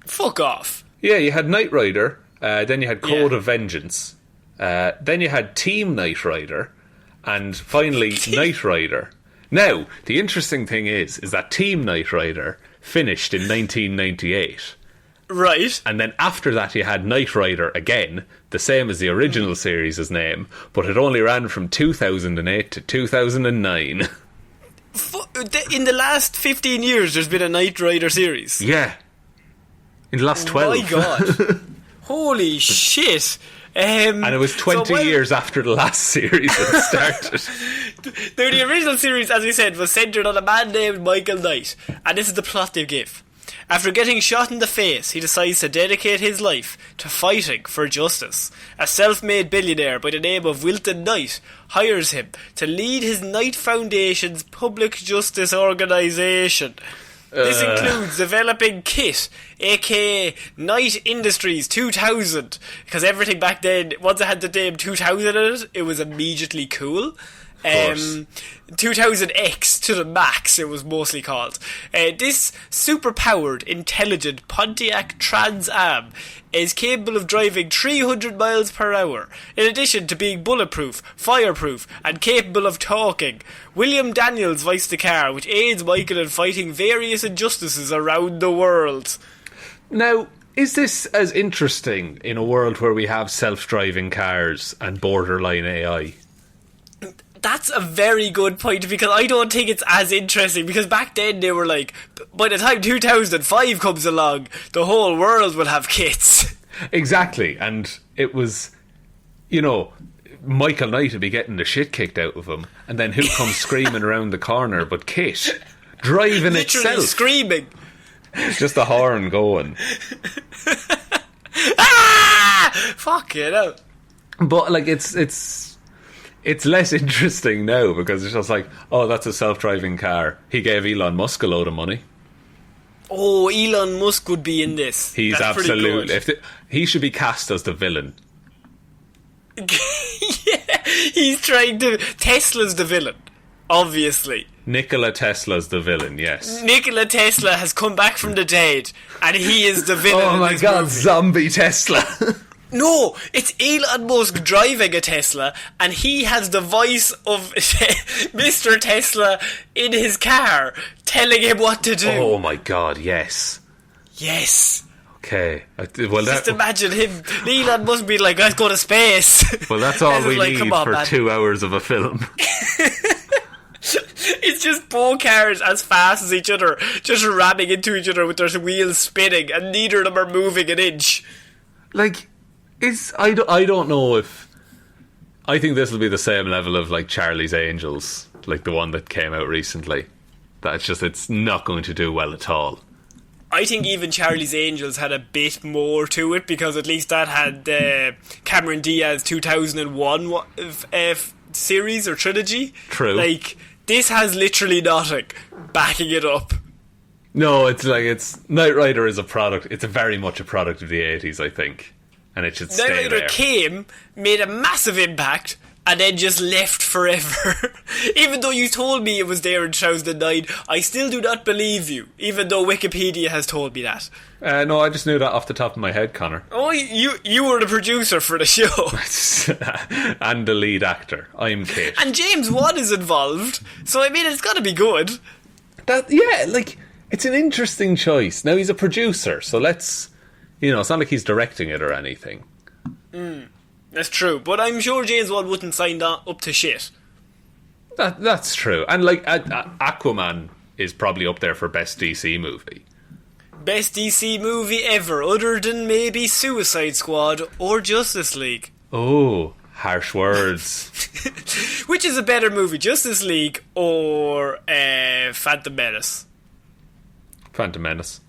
Fuck off. Yeah, you had Knight Rider, then you had Code of Vengeance, then you had Team Knight Rider, and finally Knight Rider. Now, the interesting thing is that Team Knight Rider finished in 1998. Right. And then after that you had Knight Rider again, the same as the original series' name, but it only ran from 2008 to 2009. In the last 15 years there's been a Knight Rider series? Yeah. In the last 12. Oh my god. Holy shit. And it was 20 years after the last series had started. The original series, as we said, was centred on a man named Michael Knight. And this is the plot they give. After getting shot in the face, he decides to dedicate his life to fighting for justice. A self-made billionaire by the name of Wilton Knight hires him to lead his Knight Foundation's public justice organisation. This includes developing KIT, aka Knight Industries 2000, because everything back then, once it had the name 2000 in it, it was immediately cool. course. 2000X to the max, it was mostly called. This super-powered, intelligent Pontiac Trans Am is capable of driving 300 miles per hour, in addition to being bulletproof, fireproof, and capable of talking. William Daniels voiced the car, which aids Michael in fighting various injustices around the world. Now, is this as interesting in a world where we have self-driving cars and borderline AI? That's a very good point, because I don't think it's as interesting, because back then they were like, by the time 2005 comes along, the whole world will have kits. Exactly, and it was, you know, Michael Knight would be getting the shit kicked out of him, and then who comes screaming around the corner but Kit, driving Literally itself. screaming. Just a horn going. Ah! Fuck it out. But, like, it's less interesting now, because it's just like, oh, that's a self-driving car. He gave Elon Musk a load of money. Oh, Elon Musk would be in this. He's That's absolutely... he should be cast as the villain. Yeah, he's trying to... Tesla's the villain, obviously. Nikola Tesla's the villain, yes. Nikola Tesla has come back from the dead, and he is the villain. Oh my god, movie. Zombie Tesla. No, it's Elon Musk driving a Tesla, and he has the voice of Mr. Tesla in his car, telling him what to do. Oh my god, yes. Yes. Okay. Well, just imagine him, Elon Musk being like, let's go to space. Well, that's all we need for man. 2 hours of a film. It's just both cars as fast as each other, just ramming into each other with their wheels spinning, and neither of them are moving an inch. Like... I don't know if... I think this will be the same level of, like, Charlie's Angels, like the one that came out recently. That it's not going to do well at all. I think even Charlie's Angels had a bit more to it, because at least that had Cameron Diaz 2001 series or trilogy. True. Like, this has literally nothing backing it up. No, Knight Rider is a product. It's very much a product of the 80s, I think. And it should stay Knight Rider came, made a massive impact, and then just left forever. Even though you told me it was there in 2009, I still do not believe you, even though Wikipedia has told me that. No, I just knew that off the top of my head, Connor. Oh, you were the producer for the show. And the lead actor. I'm Kate. And James Wan is involved, so I mean, it's got to be good. Yeah, like, it's an interesting choice. Now, he's a producer, so let's... You know, it's not like he's directing it or anything. That's true, but I'm sure James Wan wouldn't sign up to shit. That's true. And, like, Aquaman is probably up there for best DC movie. Best DC movie ever, other than maybe Suicide Squad or Justice League. Oh, harsh words. Which is a better movie, Justice League or Phantom Menace? Phantom Menace.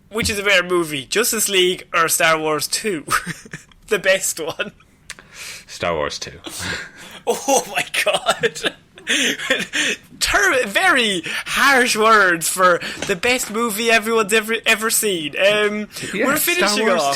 Which is a better movie, Justice League or Star Wars 2? The best one. Star Wars 2. Oh my god. Very harsh words for the best movie everyone's ever seen. We're finishing off.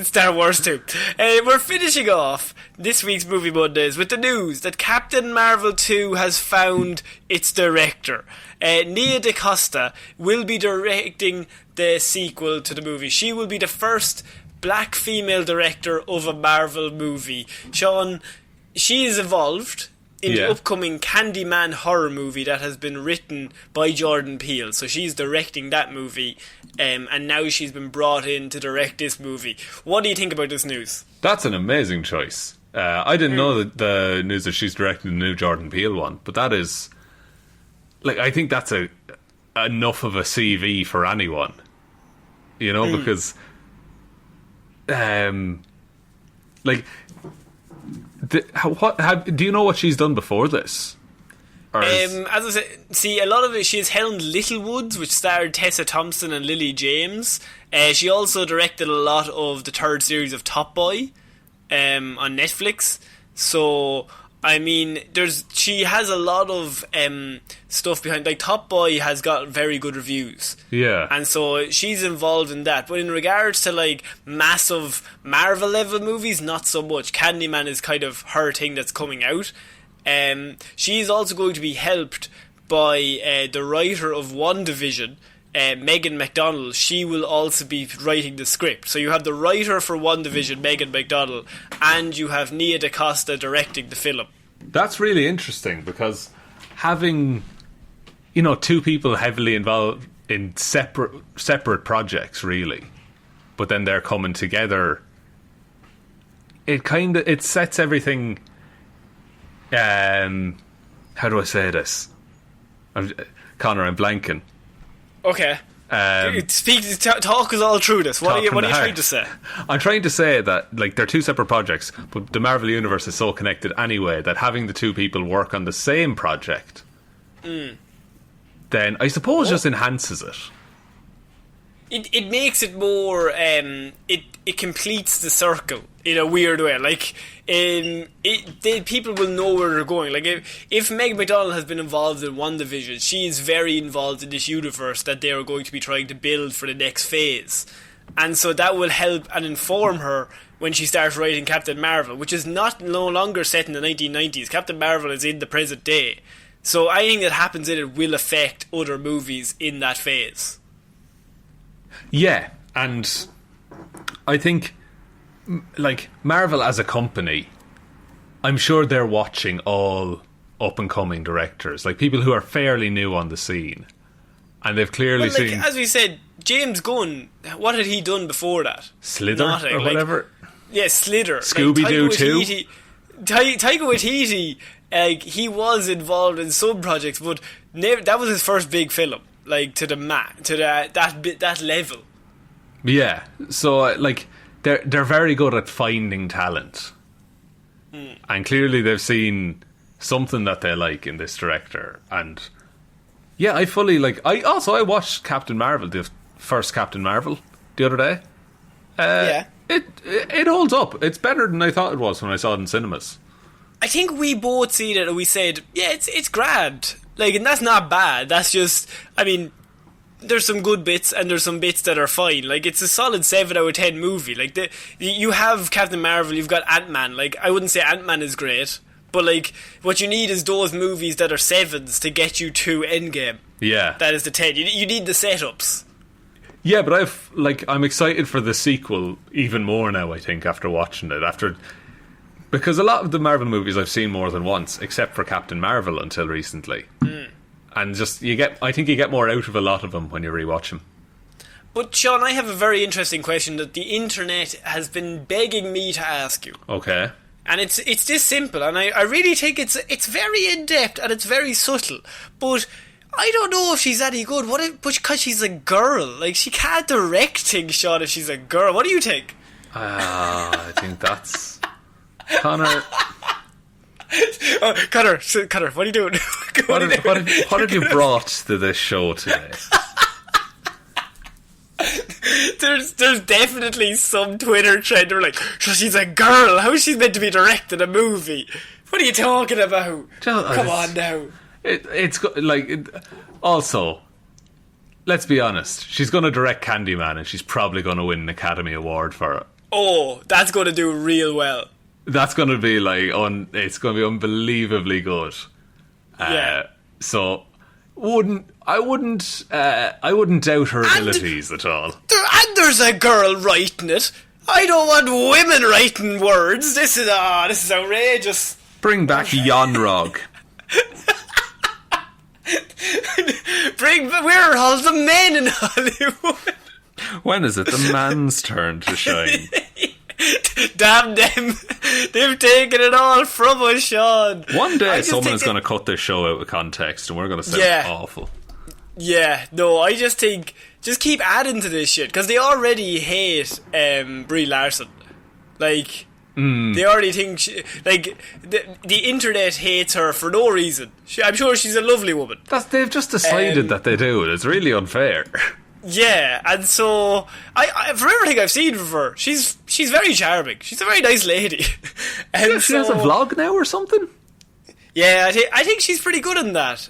Star Wars 2. We're finishing off this week's Movie Mondays with the news that Captain Marvel 2 has found its director. Nia DaCosta will be directing the sequel to the movie. She will be the first black female director of a Marvel movie. Sean, she is involved in the upcoming Candyman horror movie that has been written by Jordan Peele. So she's directing that movie, and now she's been brought in to direct this movie. What do you think about this news? That's an amazing choice. I didn't know that the news that she's directing the new Jordan Peele one, but that is... Like, I think that's enough of a CV for anyone. You know, because... like... do you know what she's done before this? As I said, see, a lot of it, she's helmed Littlewoods, which starred Tessa Thompson and Lily James. She also directed a lot of the third series of Top Boy on Netflix. So, I mean, she has a lot of stuff behind. Like, Top Boy has got very good reviews. Yeah. And so she's involved in that. But in regards to, like, massive Marvel level movies, not so much. Candyman is kind of her thing that's coming out. She's also going to be helped by the writer of WandaVision, Megan McDonnell. She will also be writing the script. So you have the writer for WandaVision, Megan McDonnell, and you have Nia DaCosta directing the film. That's really interesting, because having, two people heavily involved in separate projects, really, but then they're coming together, it sets everything. How do I say this? Connor, I'm blanking. Okay. Talk us all through this. What are you trying to say? I'm trying to say that, they're two separate projects, but the Marvel Universe is so connected anyway that having the two people work on the same project, then I suppose just enhances it. It makes it more. It completes the circle in a weird way. People will know where they're going. If Meg McDonnell has been involved in WandaVision, she is very involved in this universe that they are going to be trying to build for the next phase, and so that will help and inform her when she starts writing Captain Marvel, which is no longer set in the 1990s. Captain Marvel is in the present day, so anything that happens in it will affect other movies in that phase. Yeah, and I think, Marvel as a company, I'm sure they're watching all up-and-coming directors, people who are fairly new on the scene, and they've clearly seen... As we said, James Gunn, what had he done before that? Slither, or whatever? Yeah, Slither. Scooby-Doo 2? Taika Waititi, he was involved in some projects, but that was his first big film. To that level. Yeah, so they're very good at finding talent, and clearly they've seen something that they like in this director. And yeah, I fully I watched Captain Marvel, the first Captain Marvel, the other day. It holds up. It's better than I thought it was when I saw it in cinemas. I think we both seen it and we said, yeah, it's grand. And that's not bad. That's just, there's some good bits and there's some bits that are fine. It's a solid 7 out of 10 movie. You have Captain Marvel, you've got Ant-Man. I wouldn't say Ant-Man is great, but what you need is those movies that are 7s to get you to Endgame. Yeah. That is the 10. You need the setups. Yeah, but I'm excited for the sequel even more now, I think, after watching it. Because a lot of the Marvel movies I've seen more than once, except for Captain Marvel until recently. And just, I think you get more out of a lot of them when you rewatch them. But Sean, I have a very interesting question that the internet has been begging me to ask you. Okay. And it's this simple, and I really think it's very in-depth and it's very subtle. But I don't know if she's any good. Because she's a girl. She can't direct things, Sean, if she's a girl. What do you think? I think that's... Connor, what are you doing? What have you brought to this show today? There's definitely some Twitter trend where she's a girl. How is she meant to be directing a movie? What are you talking about? Come on now. Also, let's be honest. She's going to direct Candyman, and she's probably going to win an Academy Award for it. Oh, that's going to do real well. That's going to be it's going to be unbelievably good. Yeah. So I wouldn't doubt her abilities at all. And there's a girl writing it. I don't want women writing words. This is outrageous. Bring back Yonrog. Where are all the men in Hollywood? When is it the man's turn to shine? Damn them. They've taken it all from us, Sean. One day someone's going to cut this show out of context and we're going to say it's awful. Yeah, no, I just think just keep adding to this shit, because they already hate Brie Larson. They already think the internet hates her for no reason. I'm sure she's a lovely woman. They've just decided that they do. It's really unfair. Yeah, and so I from everything I've seen of her, she's very charming. She's a very nice lady. And she has a vlog now or something. Yeah, I think she's pretty good in that.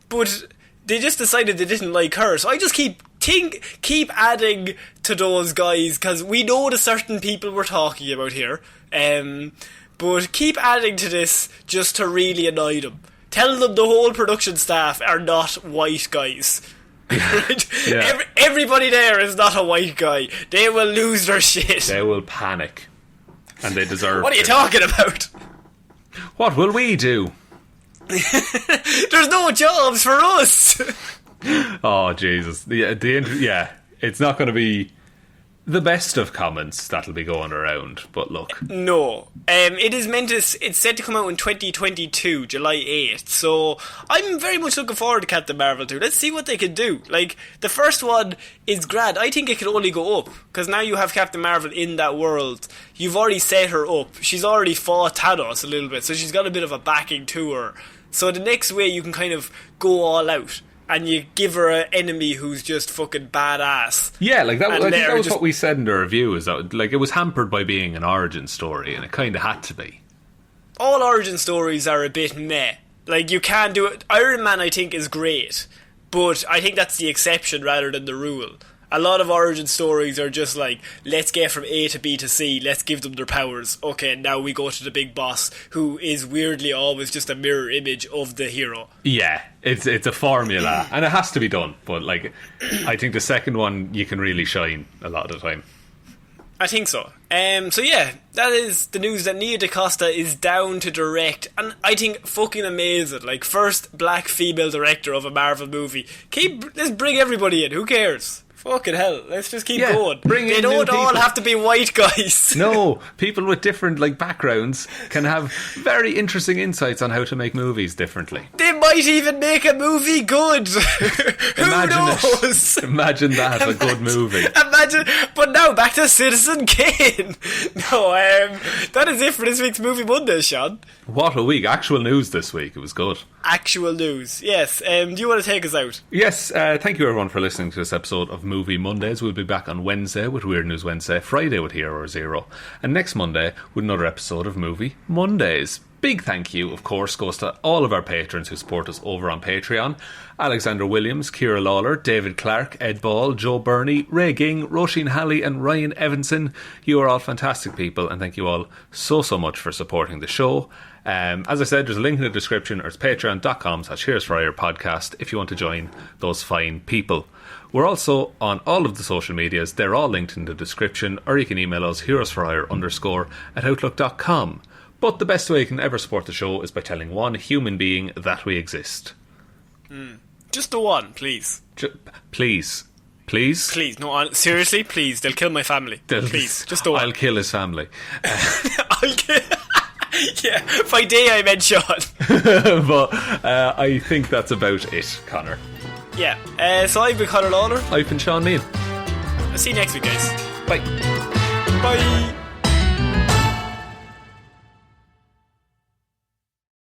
But they just decided they didn't like her, so I just keep adding to those guys, because we know the certain people we're talking about here. but keep adding to this just to really annoy them. Tell them the whole production staff are not white guys. Right? Yeah. Everybody there is not a white guy. They will lose their shit. They will panic. And they deserve What are you to. talking about? What will we do? There's no jobs for us. Oh, Jesus. Yeah, it's not going to be the best of comments that'll be going around, but look. No. It is meant to... It's set to come out in 2022, July 8th, so I'm very much looking forward to Captain Marvel 2. Let's see what they can do. Like, the first one is grand. I think it can only go up, because now you have Captain Marvel in that world. You've already set her up. She's already fought Thanos a little bit, so she's got a bit of a backing to her. So the next way you can kind of go all out, and you give her an enemy who's just fucking badass. Yeah, like that. I think that was just what we said in the review. Is that like it was hampered by being an origin story, and it kind of had to be. All origin stories are a bit meh. Like, you can do it. Iron Man, I think, is great, but I think that's the exception rather than the rule. A lot of origin stories are just like, let's get from A to B to C, let's give them their powers. Okay, now we go to the big boss, who is weirdly always just a mirror image of the hero. Yeah, it's a formula, and it has to be done. But like, I think the second one you can really shine a lot of the time. I think so. So yeah, that is the news that Nia DaCosta is down to direct, and I think fucking amazing. Like, first black female director of a Marvel movie. Let's bring everybody in. Who cares? Fucking hell, let's just keep going. They don't all have to be white guys. No, people with different like backgrounds can have very interesting insights on how to make movies differently. They might even make a movie good. Who knows? Imagine that, a good movie. Imagine, but now back to Citizen Kane. No, that is it for this week's Movie Monday, Sean. What a week. Actual news this week. It was good. Actual news, yes. Do you want to take us out? Yes, thank you everyone for listening to this episode of Movie Mondays. We'll be back on Wednesday with Weird News Wednesday, Friday with Hero or Zero, and next Monday with another episode of Movie Mondays. Big thank you, of course, goes to all of our patrons who support us over on Patreon. Alexander Williams, Ciara Lawler, David Clarke, Ed Ball, Joe Burney, Ray Ging, Roisin Hally and Ryan Evanson. You are all fantastic people, and thank you all so much for supporting the show. As I said, there's a link in the description, or it's patreon.com/Here'sForYourPodcast if you want to join those fine people. We're also on all of the social medias. They're all linked in the description, or you can email us heroesforhire_@outlook.com. But the best way you can ever support the show is by telling one human being that we exist. Just the one, please. Please. Please, no, seriously, please. They'll kill my family. Please, just the one. I'll kill his family. I'll kill... Yeah, by day I meant Sean. But I think that's about it, Connor. Yeah, so I've been Connor Lawler. I've been Sean Mean. I'll see you next week, guys. Bye. Bye.